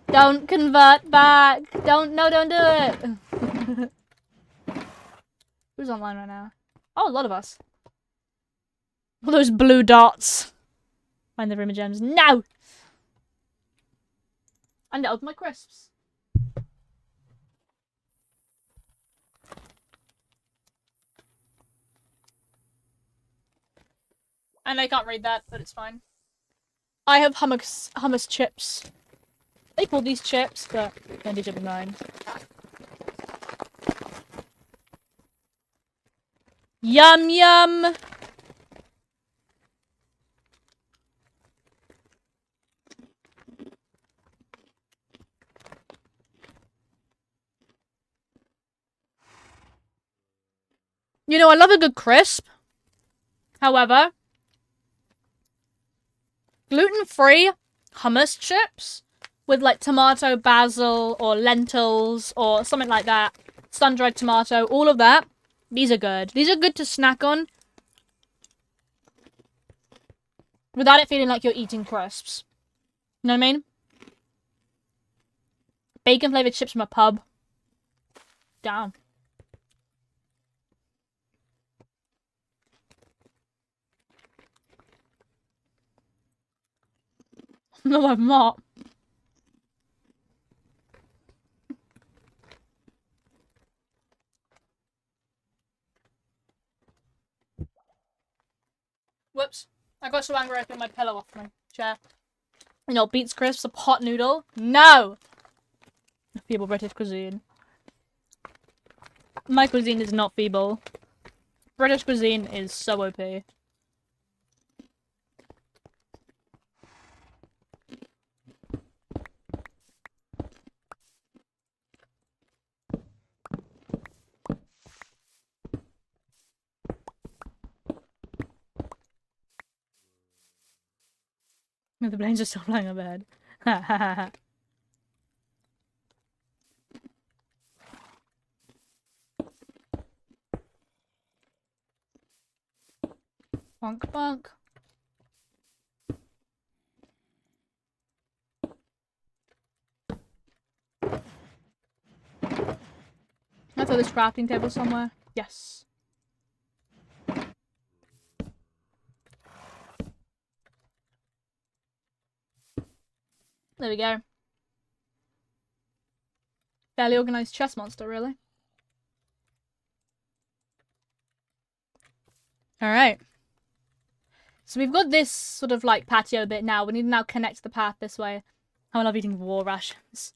Don't convert back! Don't do it! Who's online right now? Oh, a lot of us. All those blue dots. Find the room of gems. No! I need to open my crisps. And I can't read that, but it's fine. I have hummus chips. They call these chips, but candy chip is mine. Yum yum! You know, I love a good crisp. However, gluten-free hummus chips with like tomato, basil, or lentils, or something like that. Sun-dried tomato, all of that. These are good. These are good to snack on. Without it feeling like you're eating crisps. You know what I mean? Bacon-flavored chips from a pub. Damn. No, I'm not. Whoops. I got so angry I threw my pillow off my chair. You know, beets crisps, a pot noodle. No! Feeble British cuisine. My cuisine is not feeble. British cuisine is so OP. The planes are still flying overhead. Ha ha ha ha. Bonk bonk. I thought this crafting table somewhere. Yes. There we go. Fairly organized chess monster, really. Alright. So we've got this sort of like patio bit now. We need to now connect the path this way. I love eating war rations.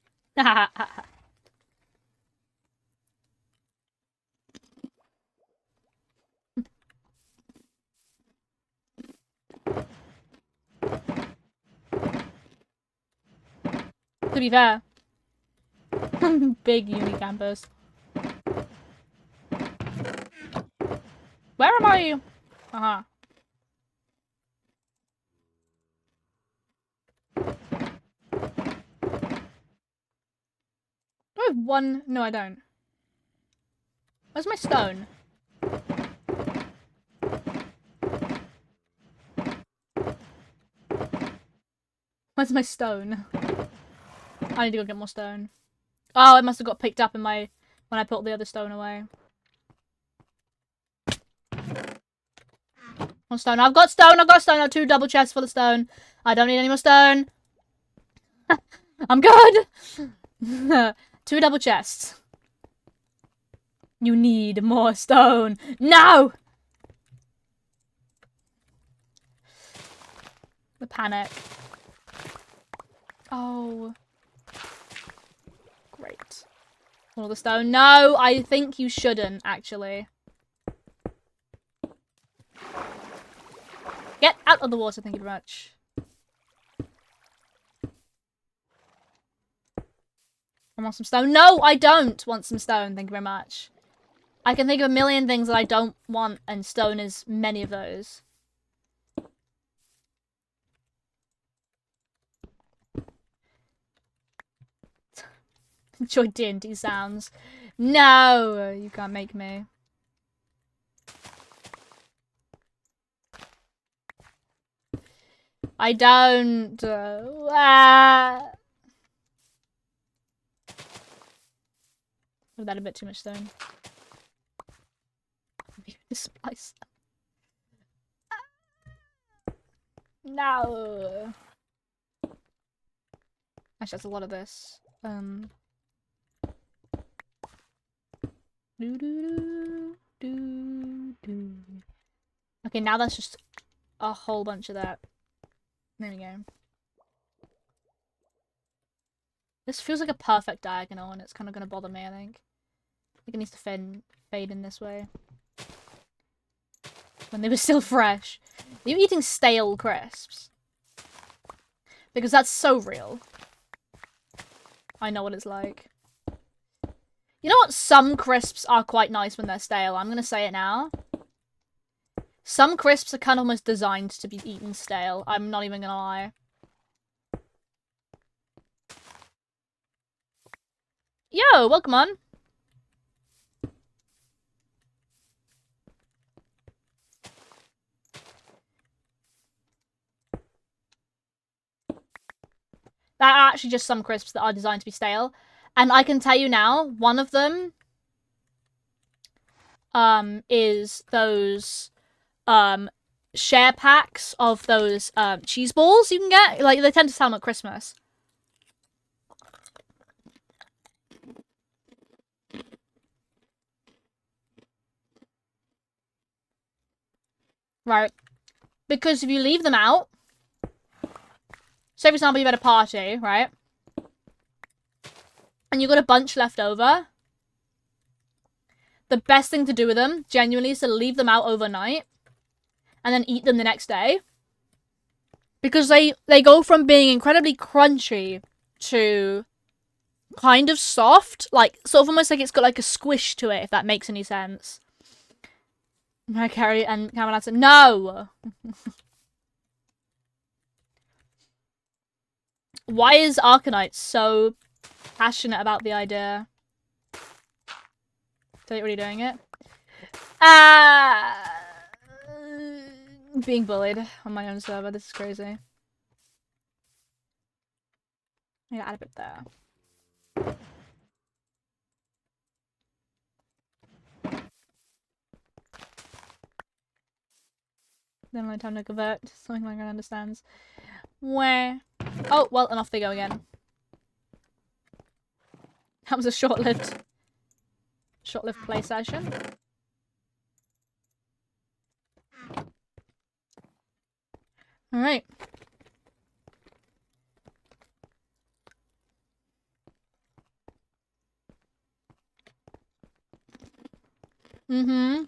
To be fair. Big uni campus. Where am I? Uh-huh. Do I have one? No, I don't. Where's my stone? Where's my stone? I need to go get more stone. Oh, it must have got picked up in my... when I put the other stone away. More stone. I've got stone! I've got stone! I have 2 double chests for the stone. I don't need any more stone. I'm good! 2 double chests. You need more stone. No! The panic. Oh. Great. All the stone. No, I think you shouldn't, actually. Get out of the water, thank you very much. I want some stone. No, I don't want some stone, thank you very much. I can think of a million things that I don't want, and stone is many of those. Enjoy D&D sounds. No, you can't make me. I don't. Oh, that a bit too much stone. Splice. No. Actually, that's a lot of this. Okay, now that's just a whole bunch of that. There we go. This feels like a perfect diagonal, and it's kind of going to bother me, I think. I think it needs to fade in this way. When they were still fresh. Are you eating stale crisps? Because that's so real. I know what it's like. You know what? Some crisps are quite nice when they're stale. I'm going to say it now. Some crisps are kind of almost designed to be eaten stale. I'm not even going to lie. Yo, welcome on. That are actually just some crisps that are designed to be stale. And I can tell you now, one of them is those share packs of those cheese balls you can get. Like, they tend to sell them at Christmas. Right. Because if you leave them out, say for example you've had a party, right? And you've got a bunch left over. The best thing to do with them, genuinely, is to leave them out overnight. And then eat them the next day. Because they go from being incredibly crunchy to kind of soft. Like, sort of almost like it's got like a squish to it, if that makes any sense. Carrie and Cameron answered, no! Why is Arcanite so passionate about the idea? Are you already doing it? Being bullied on my own server. This is crazy. I gotta add a bit there. Then my time to convert to something my girl understands. Where? Oh, well, and off they go again. That was a short-lived play session. Alright. Mm-hmm.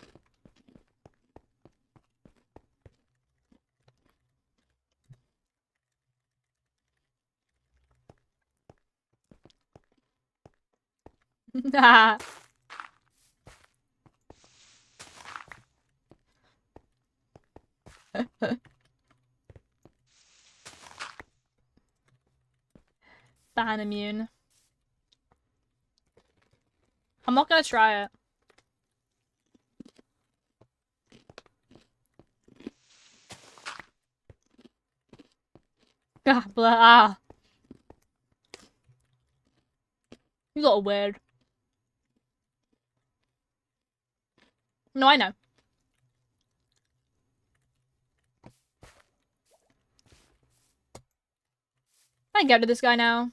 Ban immune. I'm not gonna try it. Blah. You got weird. No, I know. I can go to this guy now.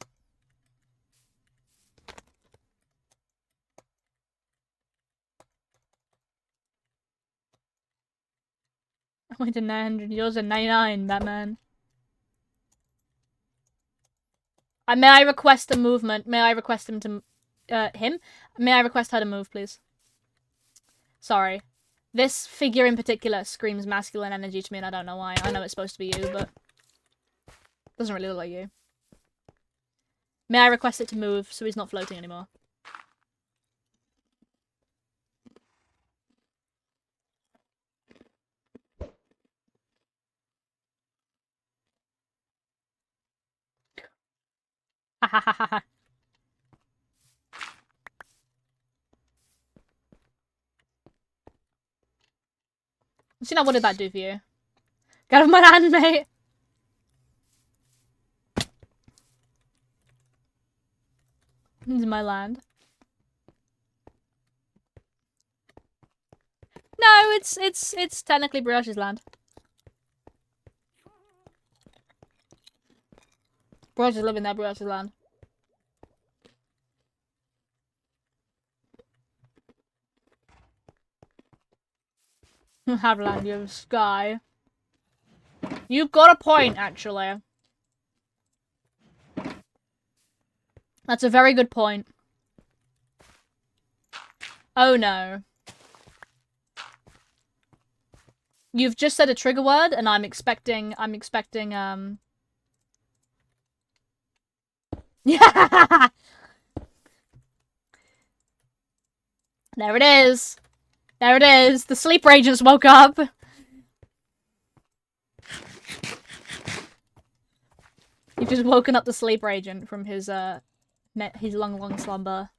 I went to 900. Yours at 99, Batman. May I request a movement? May I request him to... him? May I request her to move, please? Sorry. This figure in particular screams masculine energy to me, and I don't know why. I know it's supposed to be you, but... it doesn't really look like you. May I request it to move so he's not floating anymore? Ha ha ha ha ha. See now, what did that do for you? Get off my land, mate! This is my land. No, it's technically Brioche's land. Brioche is living there, Brioche's land. Have land, you have sky. You've got a point, actually. That's a very good point. Oh no. You've just said a trigger word, and I'm expecting, yeah! There it is. There it is. The sleeper agents woke up. You've just woken up the sleeper agent from his long slumber.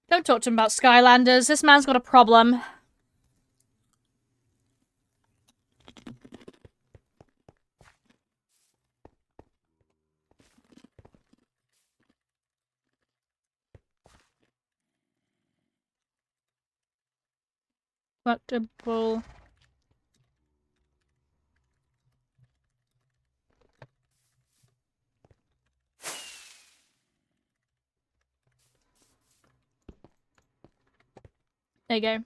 Don't talk to him about Skylanders. This man's got a problem. Collectible. There you go.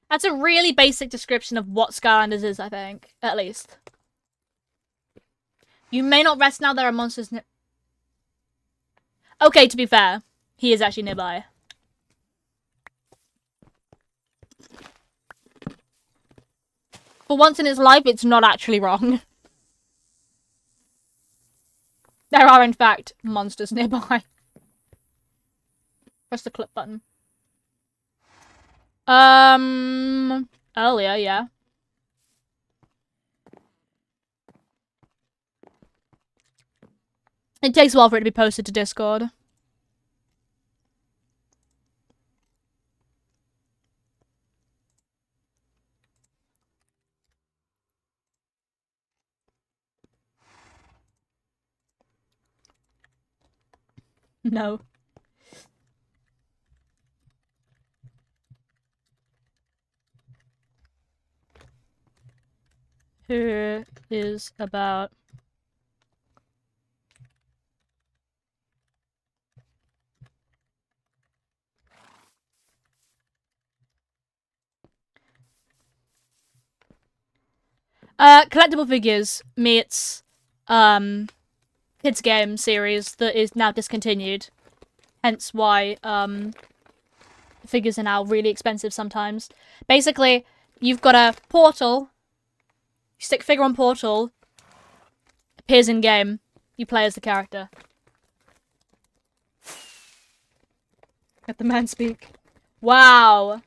That's a really basic description of what Skylanders is, I think. At least. You may not rest now, there are monsters okay, to be fair. He is actually nearby. For once in his life, it's not actually wrong. There are, in fact, monsters nearby. Press the clip button. Earlier, yeah. It takes a while for it to be posted to Discord. No. Who is about... collectible figures meets, kids game series that is now discontinued. Hence why, figures are now really expensive sometimes. Basically, you've got a portal, you stick figure on portal, appears in game, you play as the character. Let the man speak. Wow!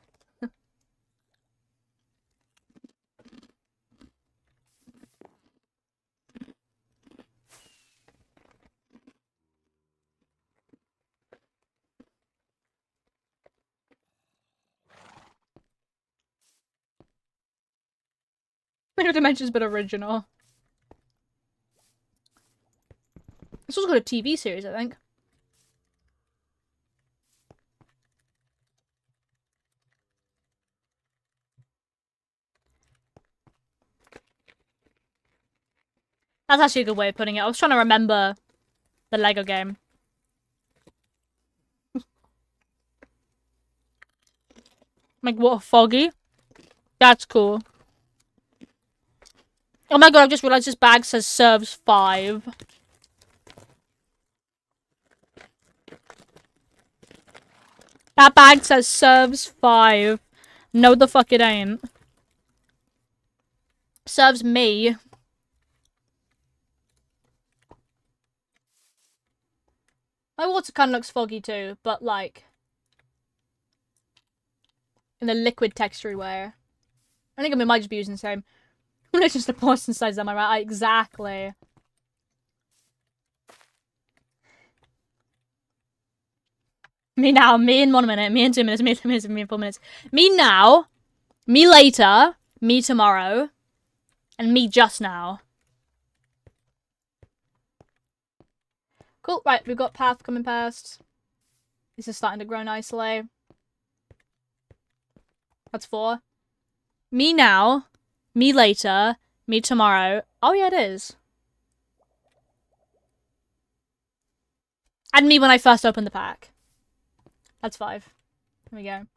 No Dimension's been original. This also got a TV series, I think. That's actually a good way of putting it. I was trying to remember the Lego game. Like, what, foggy? That's cool. Oh my god, I just realised this bag says serves 5. That bag says serves 5. No, the fuck it ain't. Serves me. My water kind of looks foggy too, but like in a liquid textured way. I think I might just be using the same. It's just a portion size, am I right? Exactly. Me now, me in 1 minute, me in 2 minutes, me in 3 minutes, me in 4 minutes. Me now, me later, me tomorrow, and me just now. Cool, right, we've got path coming past. This is starting to grow nicely. That's 4. Me now, me later, me tomorrow. Oh yeah, it is. And me when I first opened the pack. That's 5. Here we go.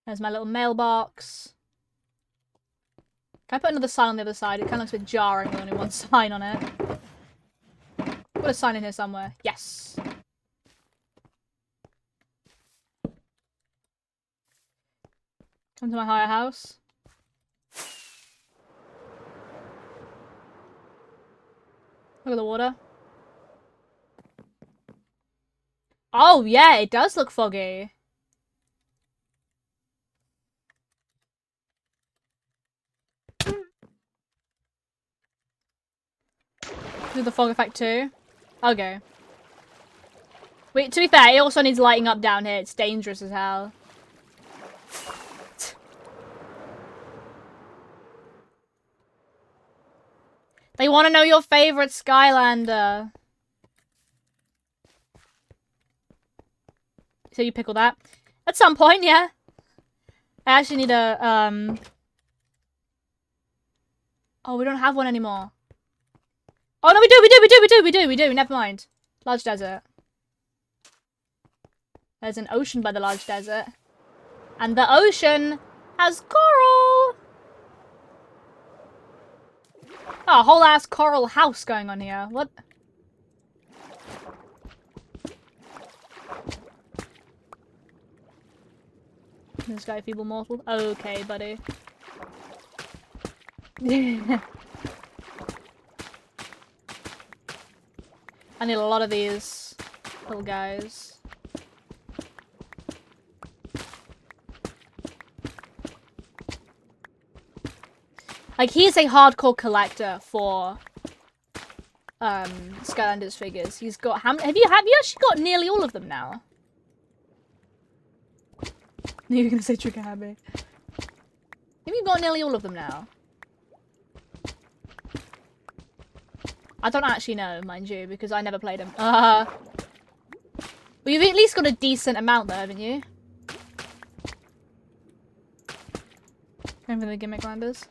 There's my little mailbox. Can I put another sign on the other side? It kind of looks a bit jarring with only one sign on it. Put a sign in here somewhere. Yes. Come to my higher house. Look at the water. Oh, yeah, it does look foggy. Do the fog effect too? Okay. Wait, to be fair, it also needs lighting up down here. It's dangerous as hell. They want to know your favorite Skylander. So you pickle that? At some point, yeah. I actually need a, Oh, we don't have one anymore. Oh, no, we do. Never mind. Large desert. There's an ocean by the large desert. And the ocean has coral! Oh, a whole ass coral house going on here. What? This guy, feeble mortal. Okay, buddy. I need a lot of these little guys. Like, he's a hardcore collector for Skylanders figures. He's got have you actually got nearly all of them now? You're gonna say trigger happy. Have you got nearly all of them now? I don't actually know, mind you, because I never played them. Well, you've at least got a decent amount though, haven't you? Going for the gimmick landers.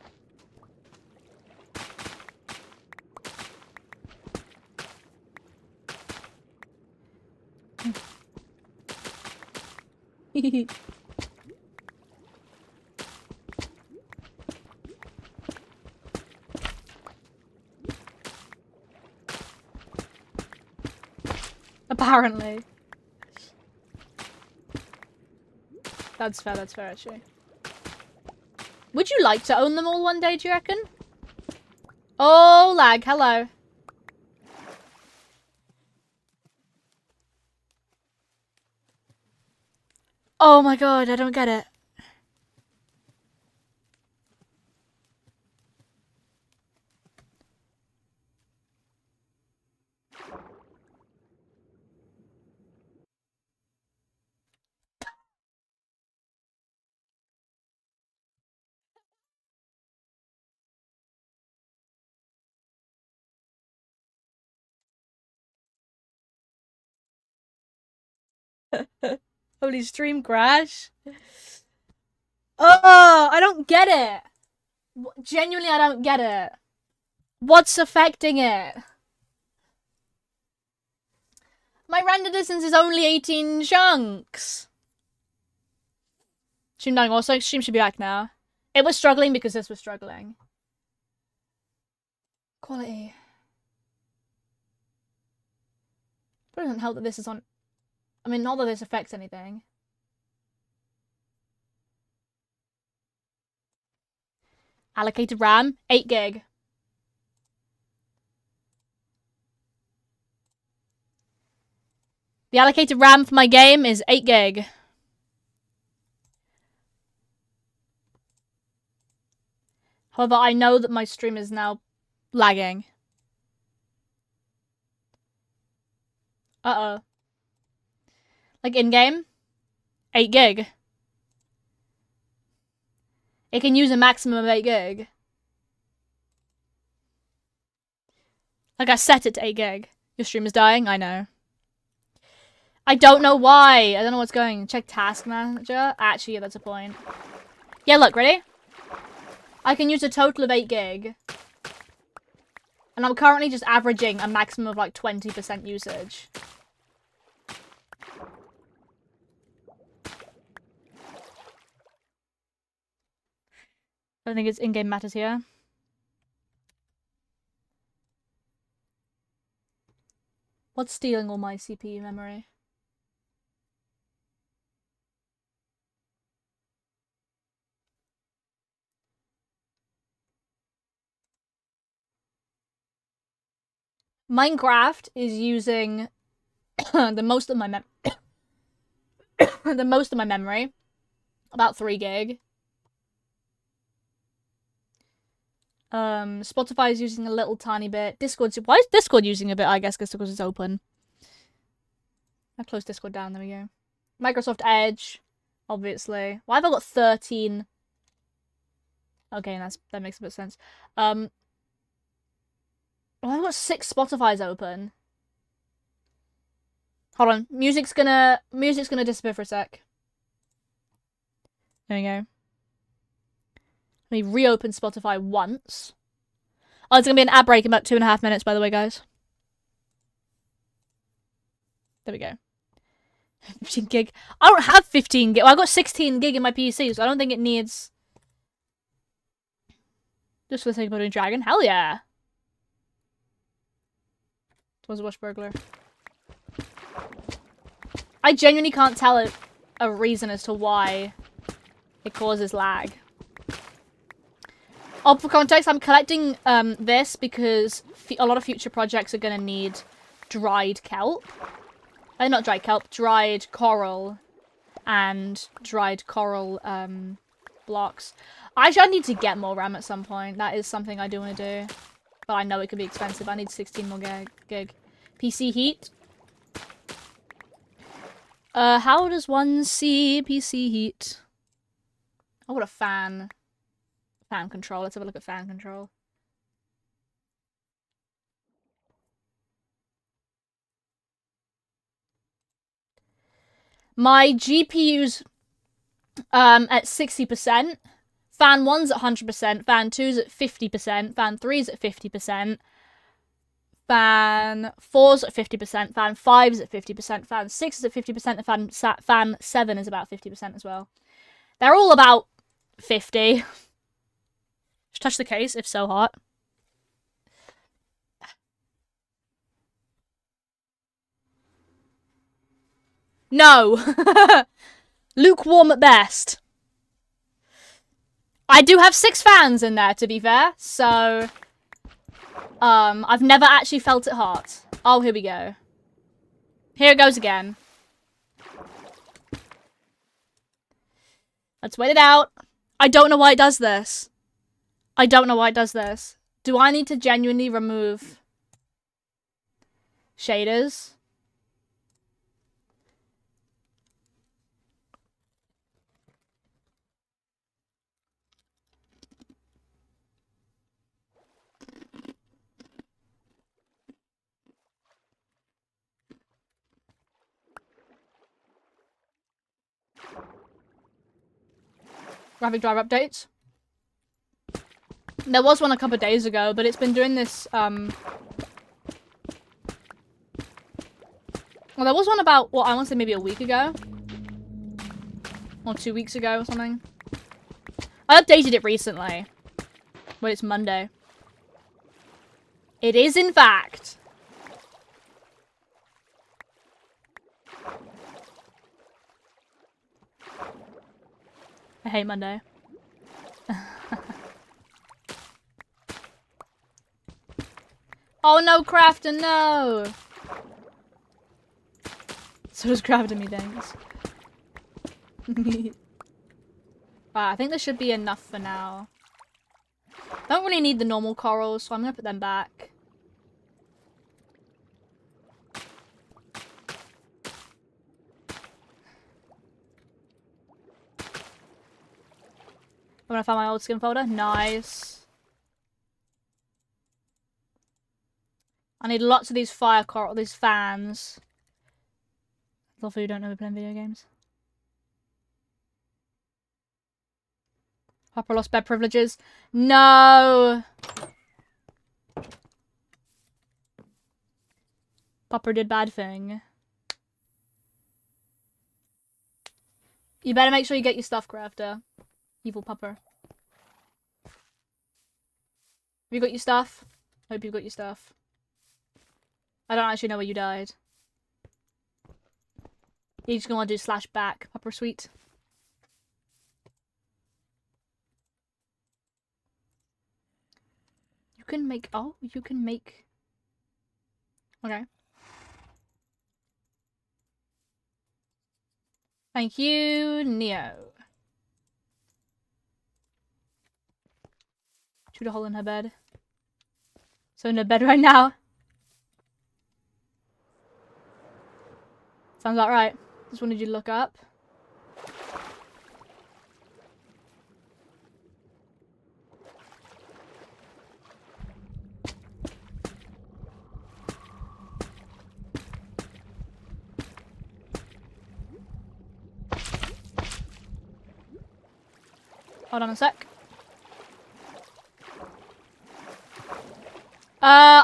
Apparently. That's fair, actually. Would you like to own them all one day, do you reckon? Oh, lag, hello. Oh my god, I don't get it. Holy stream crash. Oh, I don't get it. Genuinely, I don't get it. What's affecting it? My render distance is only 18 chunks. Stream dying also. Stream should be back now. It was struggling because this was struggling. Quality. It doesn't help that this is on... I mean, not that this affects anything. Allocated RAM, 8 gig. The allocated RAM for my game is 8 gig. However, I know that my stream is now lagging. Uh-oh. Like in-game? 8 gig. It can use a maximum of 8 gig. Like, I set it to 8 gig. Your stream is dying? I know. I don't know why. I don't know what's going. Check Task Manager. Actually, yeah, that's a point. Yeah, look, ready? I can use a total of 8 gig. And I'm currently just averaging a maximum of like 20% usage. I don't think it's in-game matters here. What's stealing all my CPU memory? Minecraft is using the most of my memory, about 3 gig. Spotify is using a little tiny bit. Why is Discord using a bit? I guess because it's open. I close Discord down. There we go. Microsoft Edge, obviously. Why have I got 13? Okay, that makes a bit of sense. Well, I've got 6 Spotify's open. Hold on. Music's gonna disappear for a sec. There we go. Let me reopen Spotify once. Oh, it's gonna be an ad break in about 2.5 minutes, by the way, guys. There we go. 15 gig. I don't have 15 gig. Well, I got 16 gig in my PC, so I don't think it needs... Just for the sake of putting Dragon? Hell yeah! Was a Wash Burglar. I genuinely can't tell a reason as to why it causes lag. Oh, for context, I'm collecting this because a lot of future projects are going to need dried kelp. Not dried kelp, dried coral and dried coral blocks. Actually, I need to get more RAM at some point. That is something I do want to do. But I know it could be expensive. I need 16 more gig. PC heat. How does one see PC heat? Oh, what a fan. Fan control. Let's have a look at fan control. My GPU's at 60%. Fan 1's at 100%. Fan 2's at 50%. Fan 3's at 50%. Fan 4's at 50%. Fan 5's at 50%. Fan 6 is at 50%. And fan 7 is about 50% as well. They're all about 50. Just touch the case, if so hot. No! Lukewarm at best. I do have 6 fans in there, to be fair, so... I've never actually felt it hot. Oh, here we go. Here it goes again. Let's wait it out. I don't know why it does this. I don't know why it does this. Do I need to genuinely remove shaders? graphic driver updates. There was one a couple of days ago, but it's been doing this, well, there was one about, well, I want to say maybe a week ago. Or 2 weeks ago or something. I updated it recently. But it's Monday. It is, in fact. I hate Monday. Oh no, Crafton, no! So does Crafton me, thanks. Right, I think this should be enough for now. Don't really need the normal corals, so I'm gonna put them back. I'm gonna find my old skin folder. Nice. I need lots of these fire coral, these fans. Hopefully you don't know we're playing video games. Hopper lost bed privileges. No! Popper did bad thing. You better make sure you get your stuff, Crafter. Evil Popper. Have you got your stuff? Hope you've got your stuff. I don't actually know where you died. You're just gonna want to do slash back. Popper sweet. You can make... Oh, you can make... Okay. Thank you, Neo. Shoot a hole in her bed. So in her bed right now. Sounds about right. Just wanted you to look up. Hold on a sec.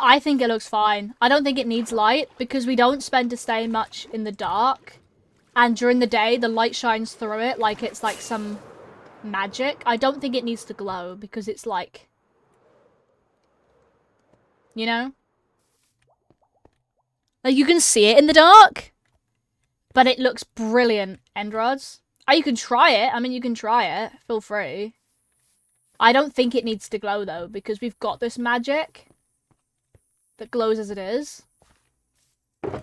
I think it looks fine. I don't think it needs light because we don't spend to stay much in the dark. And during the day, the light shines through it like it's like some magic. I don't think it needs to glow because it's like... You know? Like, you can see it in the dark. But it looks brilliant, end rods. Oh, you can try it. I mean, you can try it. Feel free. I don't think it needs to glow, though, because we've got this magic that glows as it is. I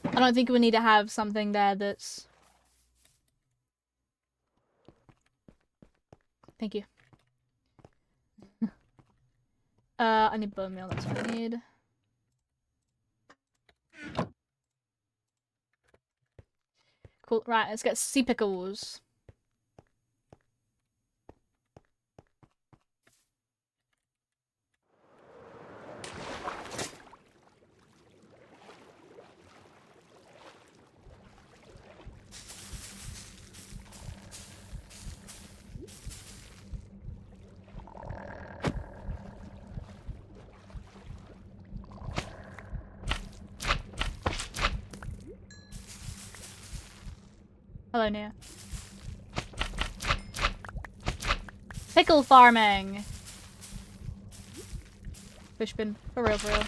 don't think we need to have something there that's... Thank you. I need bone meal, that's what I need. Cool, right, let's get sea pickles. Hello, Nia. Pickle farming! Fish bin. For real, for real.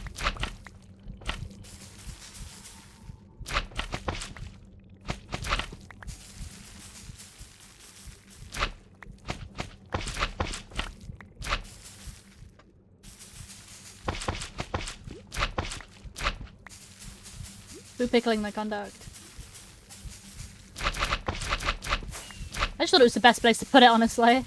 Who pickling the conduct? I just thought it was the best place to put it, honestly.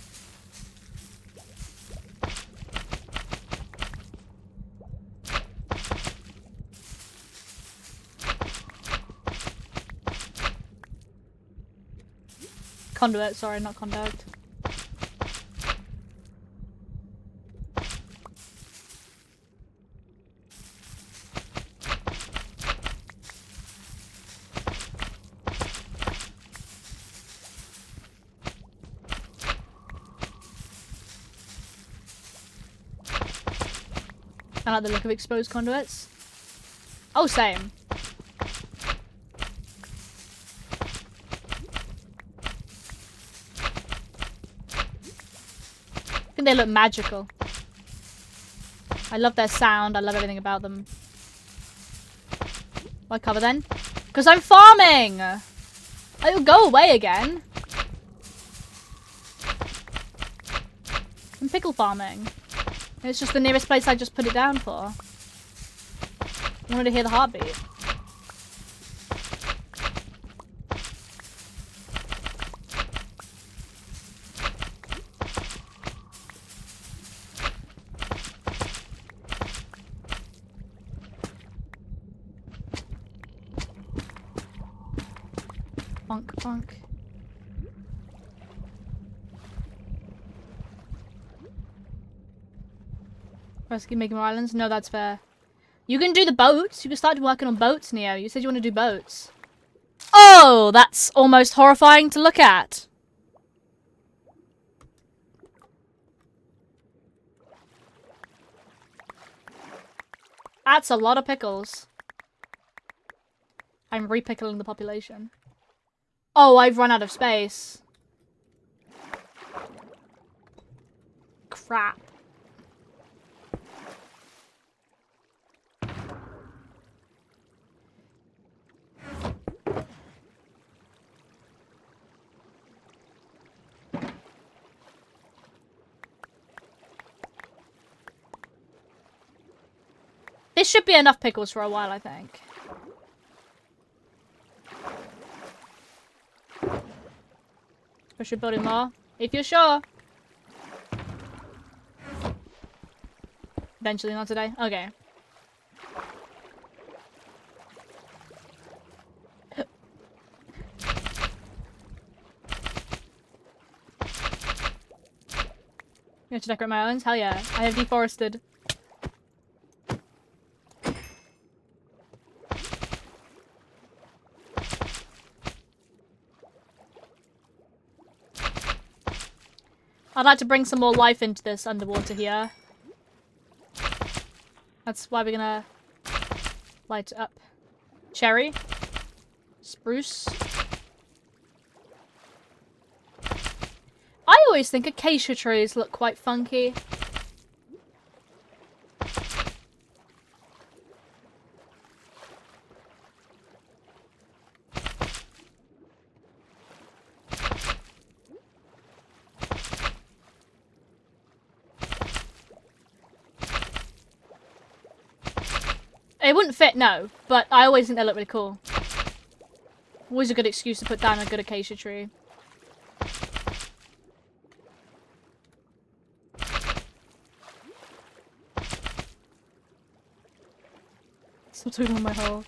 Conduit, sorry, not conduct. I like the look of exposed conduits. Oh, same. I think they look magical. I love their sound. I love everything about them. Why cover then? Because I'm farming! It'll go away again. I'm pickle farming. It's just the nearest place I just put it down for. I wanted to hear the heartbeat. Bonk, bonk. Rescue making more islands? No, that's fair. You can do the boats. You can start working on boats, Neo. You said you want to do boats. Oh, that's almost horrifying to look at. That's a lot of pickles. I'm repickling the population. Oh, I've run out of space. Crap. This should be enough pickles for a while, I think. Especially building more. If you're sure. Eventually, not today. Okay. You have to decorate my islands? Hell yeah. I have deforested. I'd like to bring some more life into this underwater here. That's why we're gonna light it up. Cherry. Spruce. I always think acacia trees look quite funky. It wouldn't fit, no, but I always think they look really cool. Always a good excuse to put down a good acacia tree. Still doing on my hole.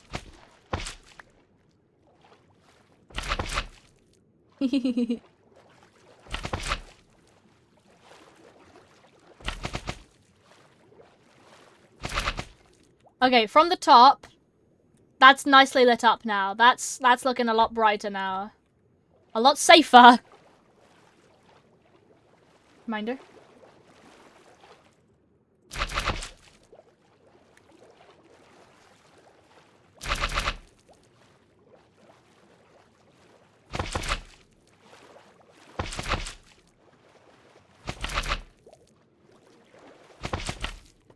Okay, from the top, that's nicely lit up now. That's looking a lot brighter now. A lot safer. Reminder.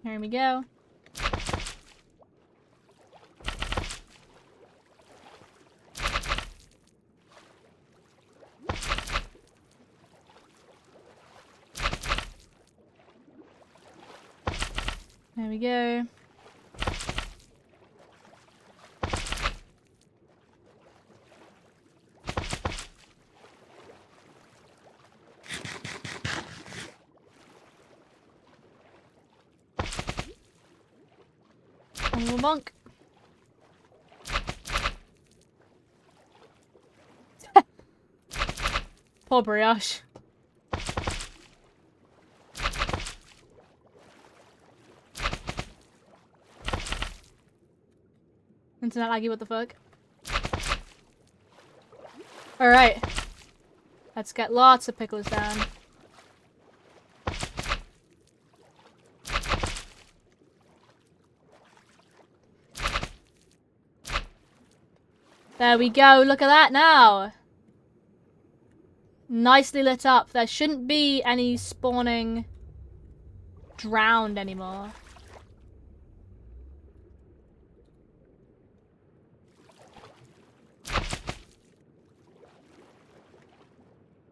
Here we go. There we go. A little monk. Poor brioche. Internet laggy, what the fuck? Alright. Let's get lots of pickles down. There we go. Look at that now. Nicely lit up. There shouldn't be any spawning drowned anymore.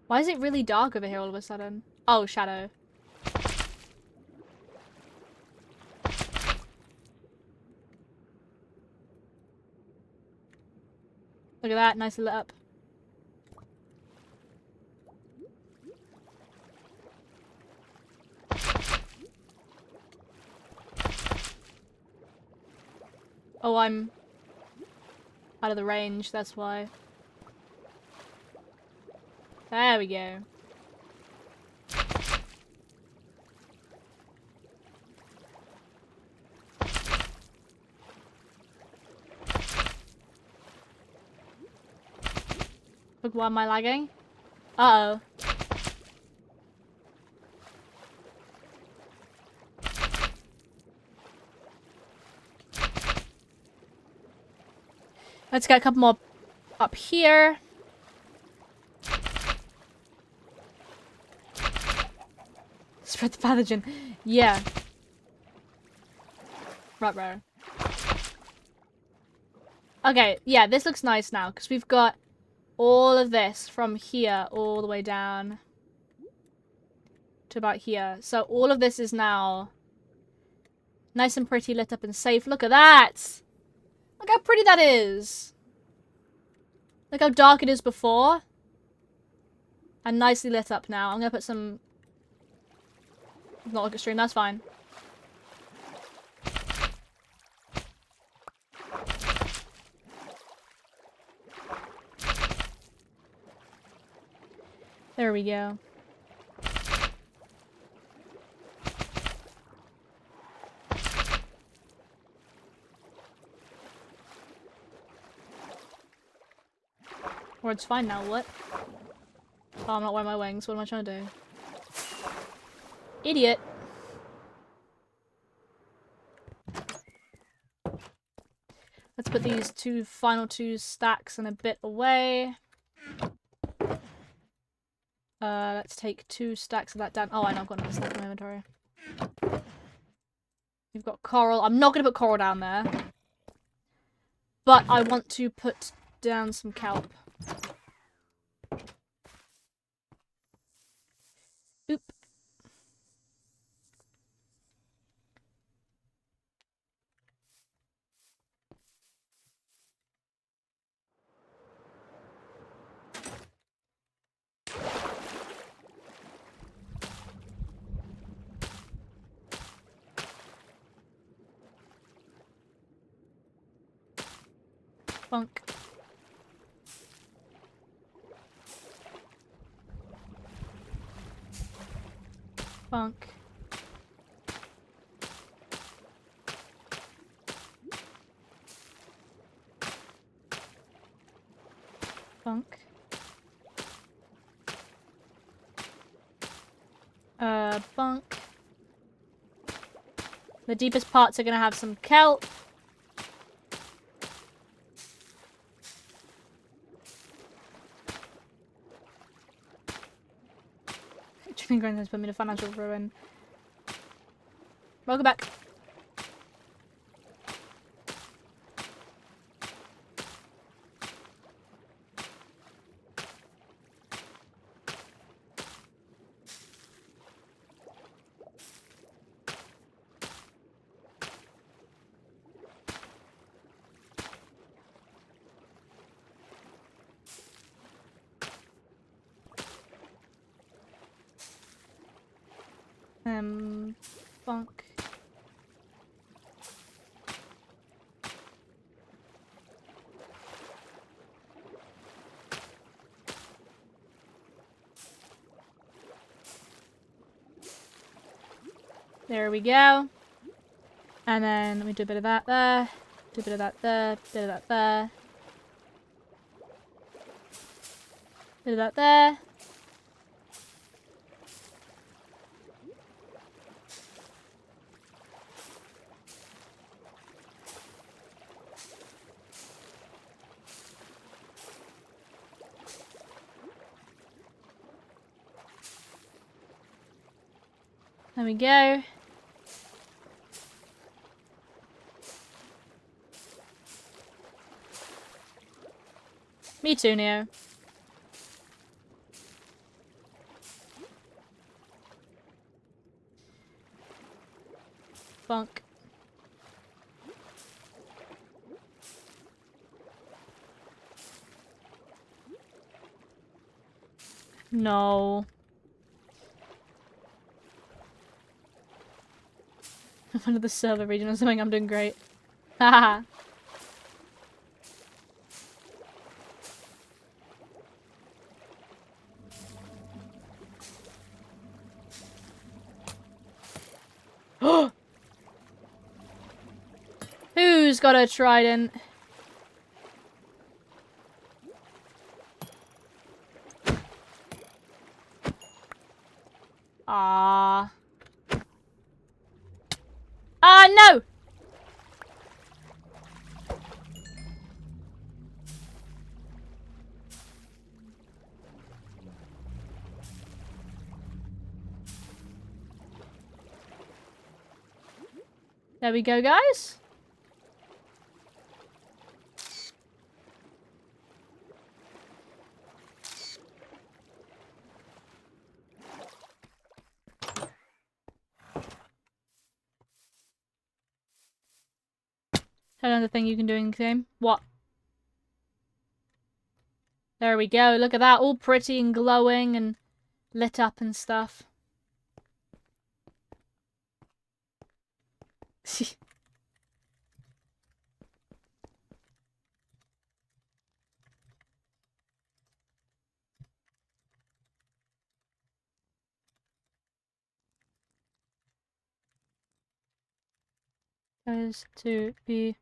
Why is it really dark over here all of a sudden? Oh, shadow. Look at that, nicely lit up. Oh, I'm out of the range, that's why. There we go. Look, why am I lagging? Uh-oh. Let's get a couple more up here. Spread the pathogen. Yeah. Right, bro. Okay, yeah, this looks nice now, because we've got all of this from here all the way down to about here. So all of this is now nice and pretty, lit up and safe. Look at that! Look how pretty that is! Look how dark it is before. And nicely lit up now. I'm gonna put some... Not look at stream, that's fine. There we go. Or it's fine now, what? Oh, I'm not wearing my wings. What am I trying to do? Idiot. Let's put these final two stacks and a bit away. Let's take 2 stacks of that down. Oh, I know I've got another stack in my inventory. We've got coral. I'm not going to put coral down there. But I want to put down some kelp. Oop. Funk. Funk. Funk. Bunk. The deepest parts are gonna have some kelp. Chipping grind has put me to financial ruin. Welcome back. Funk. There we go. And then let me do a bit of that there. Do a bit of that there. Bit of that there. Bit of that there. There we go. Me too, Neo. Funk. No. I'm under the server region or something. I'm doing great. Haha. Who's got a trident? Ah. Ah, no! There we go, guys. Another thing you can do in the game. What? There we go. Look at that. All pretty and glowing and lit up and stuff. Has to be...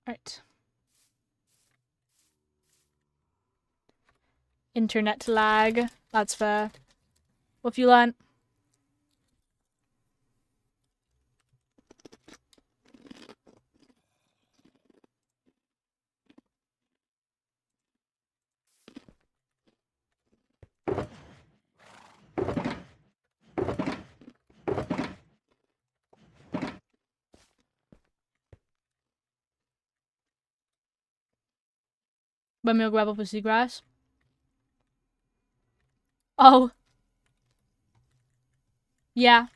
Right. Internet lag. That's fair. What have you learnt? When we'll grab up a seagrass. Oh. Yeah.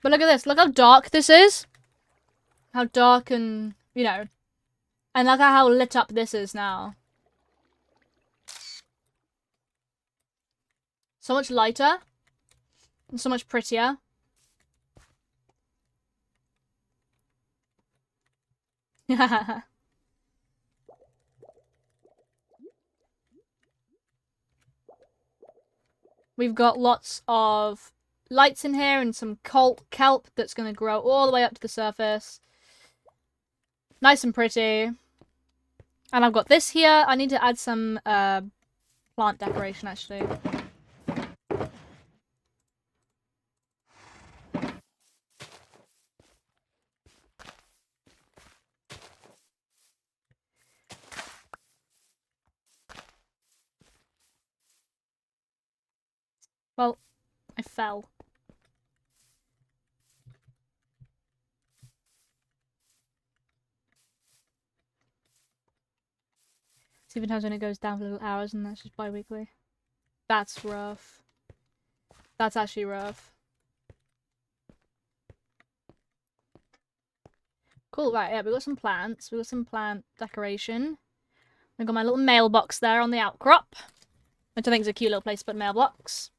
But look at this. Look how dark this is. How dark and, you know. And look at how lit up this is now. So much lighter. And so much prettier. We've got lots of lights in here and some kelp that's going to grow all the way up to the surface. Nice and pretty. And I've got this here. I need to add some plant decoration, actually. Well, I fell. It's even times when it goes down for little hours and that's just bi-weekly. That's rough. That's actually rough. Cool, right, yeah, we got some plants. We got some plant decoration. We've got my little mailbox there on the outcrop, which I think is a cute little place to put mailbox.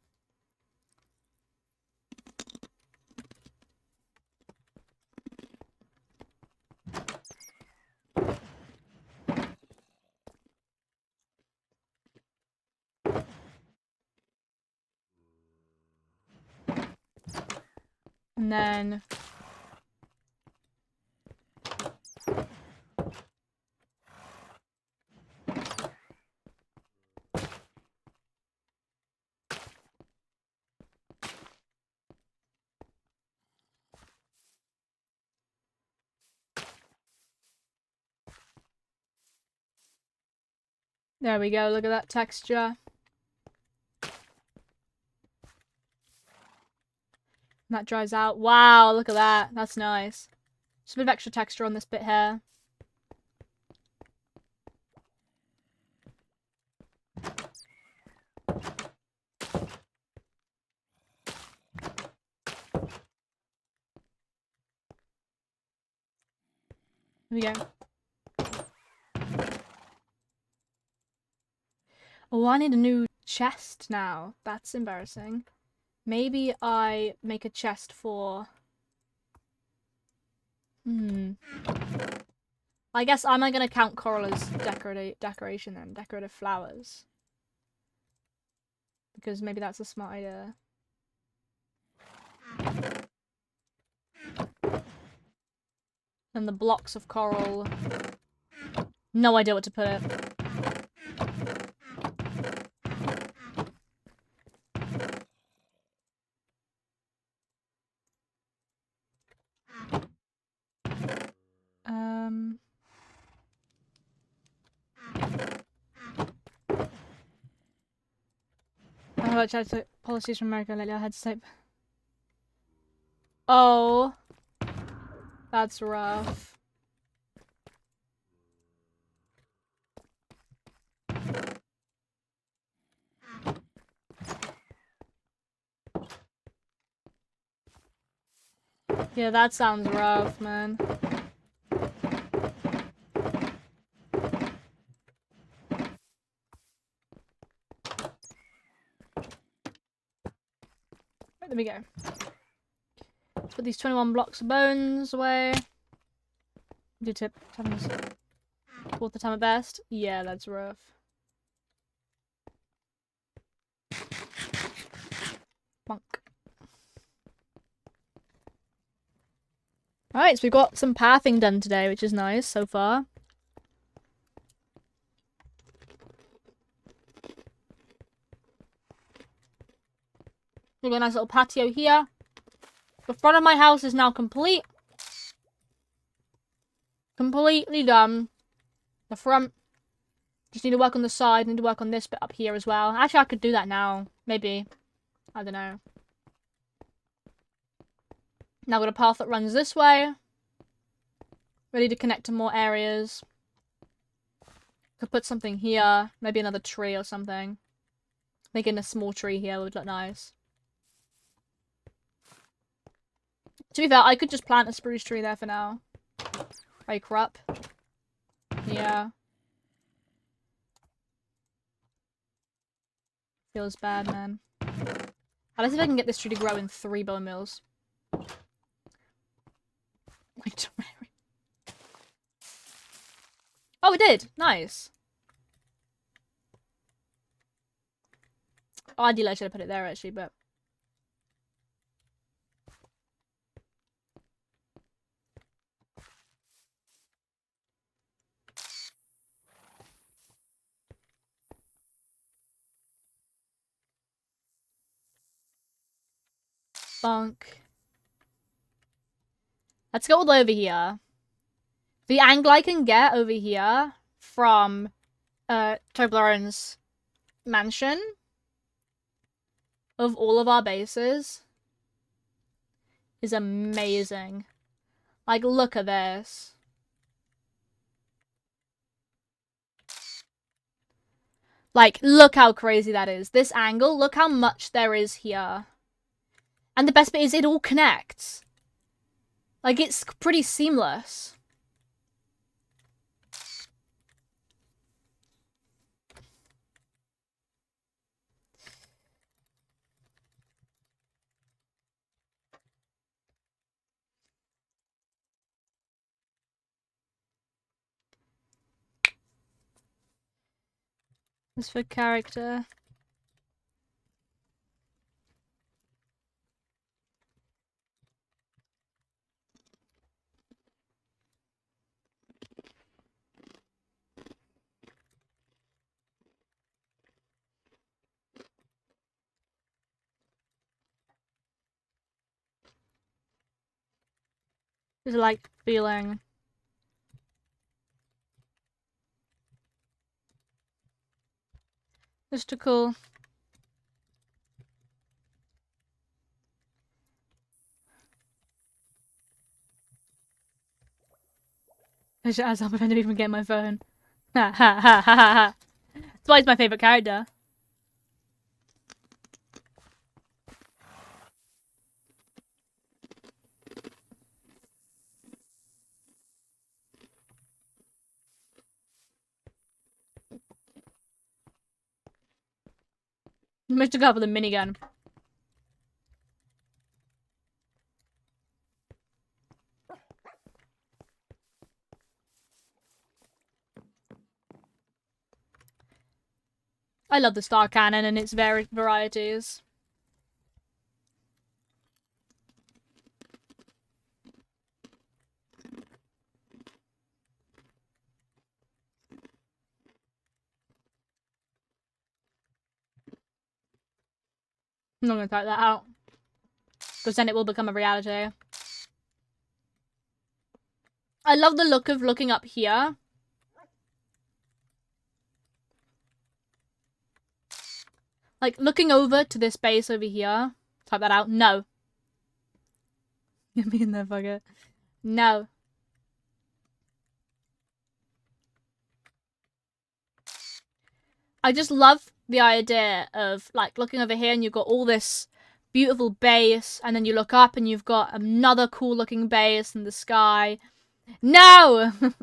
And then... There we go, look at that texture. That dries out. Wow, look at that. That's nice. Just a bit of extra texture on this bit here. Here we go. Oh, I need a new chest now. That's embarrassing. Maybe I make a chest for... I guess I'm not gonna count coral as decoration then. Decorative flowers. Because maybe that's a smart idea. And the blocks of coral... No idea what to put it. I heard chat policies from America lately. I had to type. Oh, that's rough. Yeah, that sounds rough, man. Right, there we go. Let's put these 21 blocks of bones away. Do tip. Fourth the time at best. Yeah, that's rough. Bonk. Alright, so we've got some pathing done today, which is nice so far. We've got a nice little patio here. The front of my house is now complete. Completely done. The front. Just need to work on the side. Need to work on this bit up here as well. Actually, I could do that now. Maybe. I don't know. Now I've got a path that runs this way. Ready to connect to more areas. Could put something here. Maybe another tree or something. Making a small tree here would look nice. To be fair, I could just plant a spruce tree there for now. Break up. Yeah. Feels bad, man. Let's see if I can get this tree to grow in 3 bone mills. Wait, oh, it did! Nice. Oh, ideally I should have put it there, actually, but... Bunk. Let's go all over here. The angle I can get over here from Toblerone's mansion of all of our bases is amazing. Like, look at this. Like, look how crazy that is. This angle, look how much there is here. And the best bit is it all connects. Like, it's pretty seamless. This for character. It's like feeling. Just to cool. I should ask if I didn't even get my phone. Ha ha ha ha ha. That's why he's my favourite character. Mr. Go for the minigun. I love the Star Cannon and its varieties. I'm not gonna type that out. Because then it will become a reality. I love the look of looking up here. Like, looking over to this base over here. Type that out. No. Get me in there, fucker. No. I just love the idea of, like, looking over here and you've got all this beautiful base, and then you look up and you've got another cool-looking base in the sky. No! And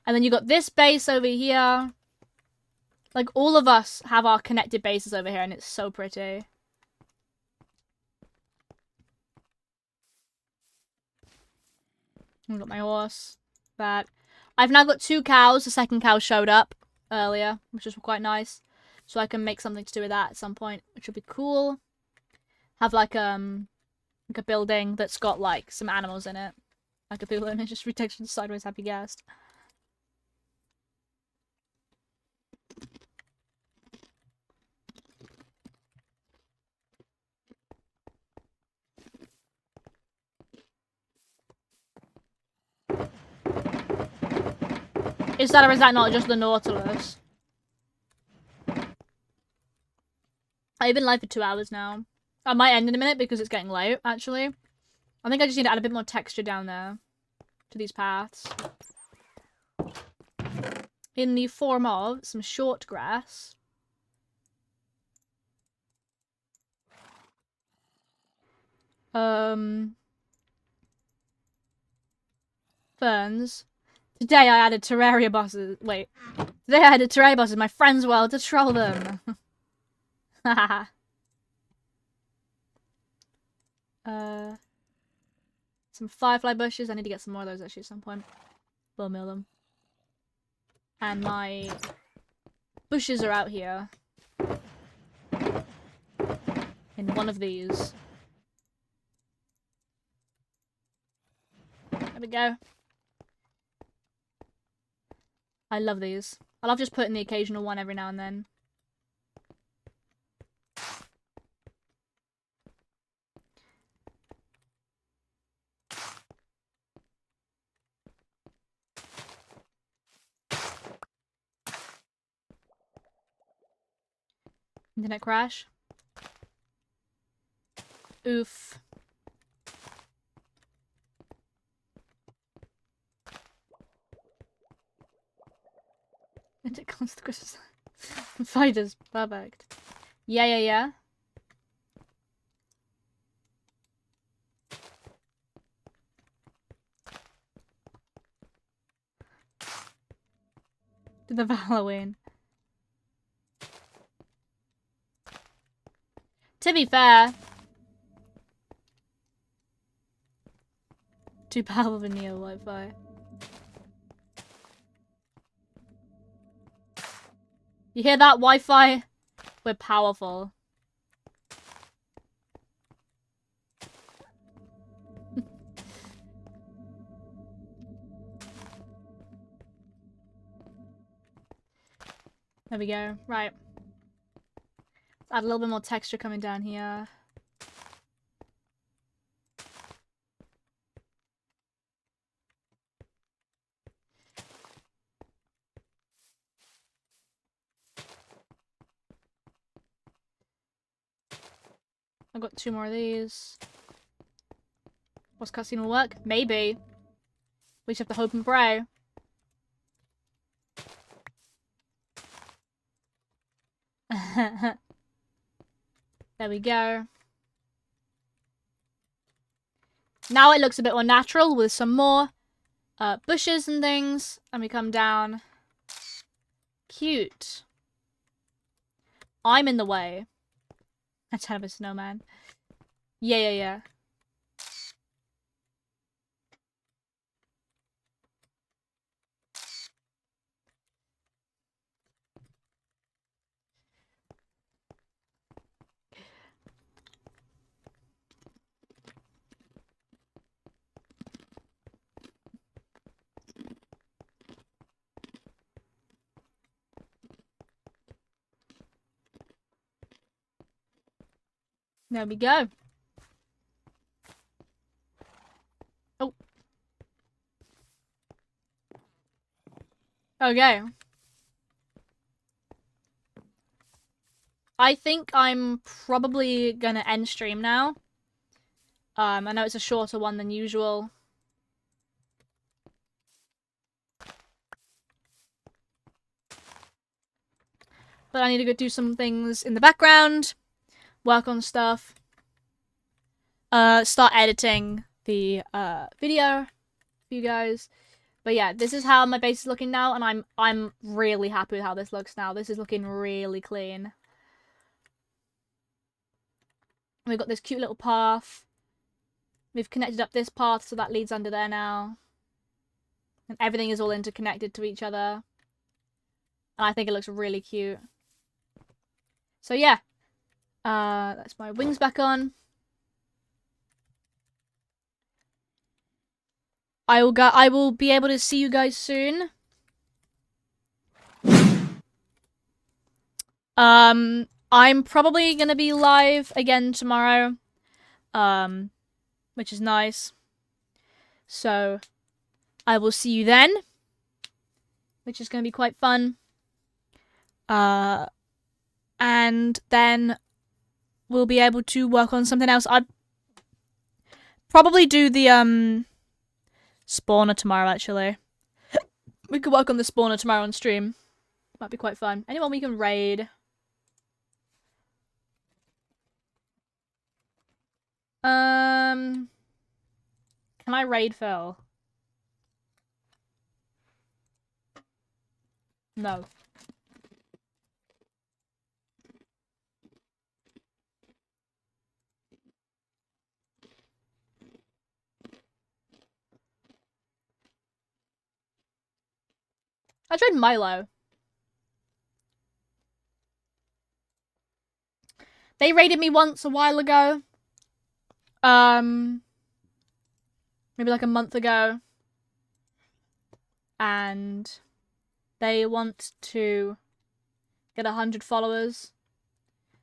then you got this base over here. Like, all of us have our connected bases over here, and it's so pretty. I've got my horse. That. I've now got 2 cows. The second cow showed up earlier, which was quite nice. So I can make something to do with that at some point, which would be cool. Have, like a building that's got, like, some animals in it. Like a people image, just retextured sideways happy guest. Is that or is that not just the Nautilus? I've been live for 2 hours now. I might end in a minute because it's getting late, actually. I think I just need to add a bit more texture down there to these paths. In the form of some short grass. Ferns. Today I added terraria bosses. Wait. Today I added terraria bosses. My friends well to troll them. Haha. Some firefly bushes. I need to get some more of those actually at some point. We'll mill them. And my bushes are out here. In one of these. There we go. I love these. I love just putting the occasional one every now and then. Internet crash. Oof. And it comes to Christmas. Fighters. Perfect. Yeah. To the Halloween. To be fair. Too powerful for Neo Wi-Fi. You hear that, Wi-Fi? We're powerful. There we go. Right. Let's add a little bit more texture coming down here. I've got 2 more of these. What's cutscene will work? Maybe. We just have to hope and pray. There we go. Now it looks a bit more natural with some more bushes and things. And we come down. Cute. I'm in the way. Let's have a snowman. Yeah. There we go. Oh. Okay. I think I'm probably gonna end stream now. I know it's a shorter one than usual. But I need to go do some things in the background. Work on stuff. Start editing the video for you guys. But yeah, this is how my base is looking now, and I'm really happy with how this looks now. This is looking really clean. We've got this cute little path. We've connected up this path, so that leads under there now. And everything is all interconnected to each other. And I think it looks really cute. So yeah. That's my wings back on. I will be able to see you guys soon. I'm probably gonna be live again tomorrow. Which is nice. So I will see you then. Which is gonna be quite fun. And then we'll be able to work on something else. I'd probably do the spawner tomorrow, actually. We could work on the spawner tomorrow on stream. Might be quite fun. Anyone we can raid? Can I raid Phil? No. I tried Milo. They raided me once a while ago. Maybe like a month ago. And they want to get 100 followers.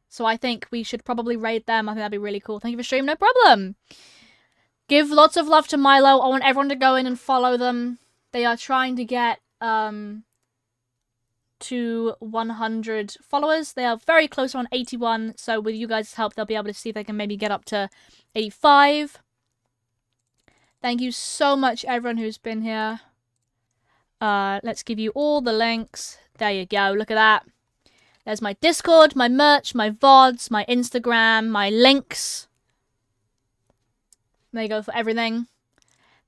So I think we should probably raid them. I think that'd be really cool. Thank you for stream, no problem. Give lots of love to Milo. I want everyone to go in and follow them. They are trying to get to 100 followers. They are very close on 81. So with you guys' help, they'll be able to see if they can maybe get up to 85. Thank you so much, everyone who's been here. Let's give you all the links. There you go. Look at that. There's my Discord, my merch, my VODs, my Instagram, my links. There you go for everything.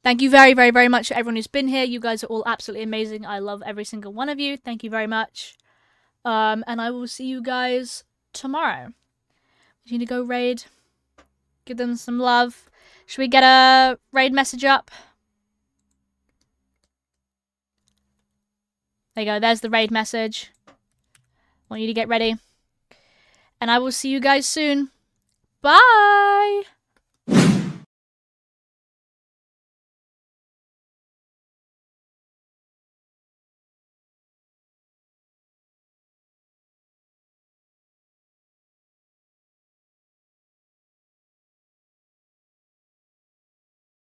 Thank you very, very, very much to everyone who's been here. You guys are all absolutely amazing. I love every single one of you. Thank you very much. And I will see you guys tomorrow. We need to go raid. Give them some love. Should we get a raid message up? There you go. There's the raid message. Want you to get ready. And I will see you guys soon. Bye!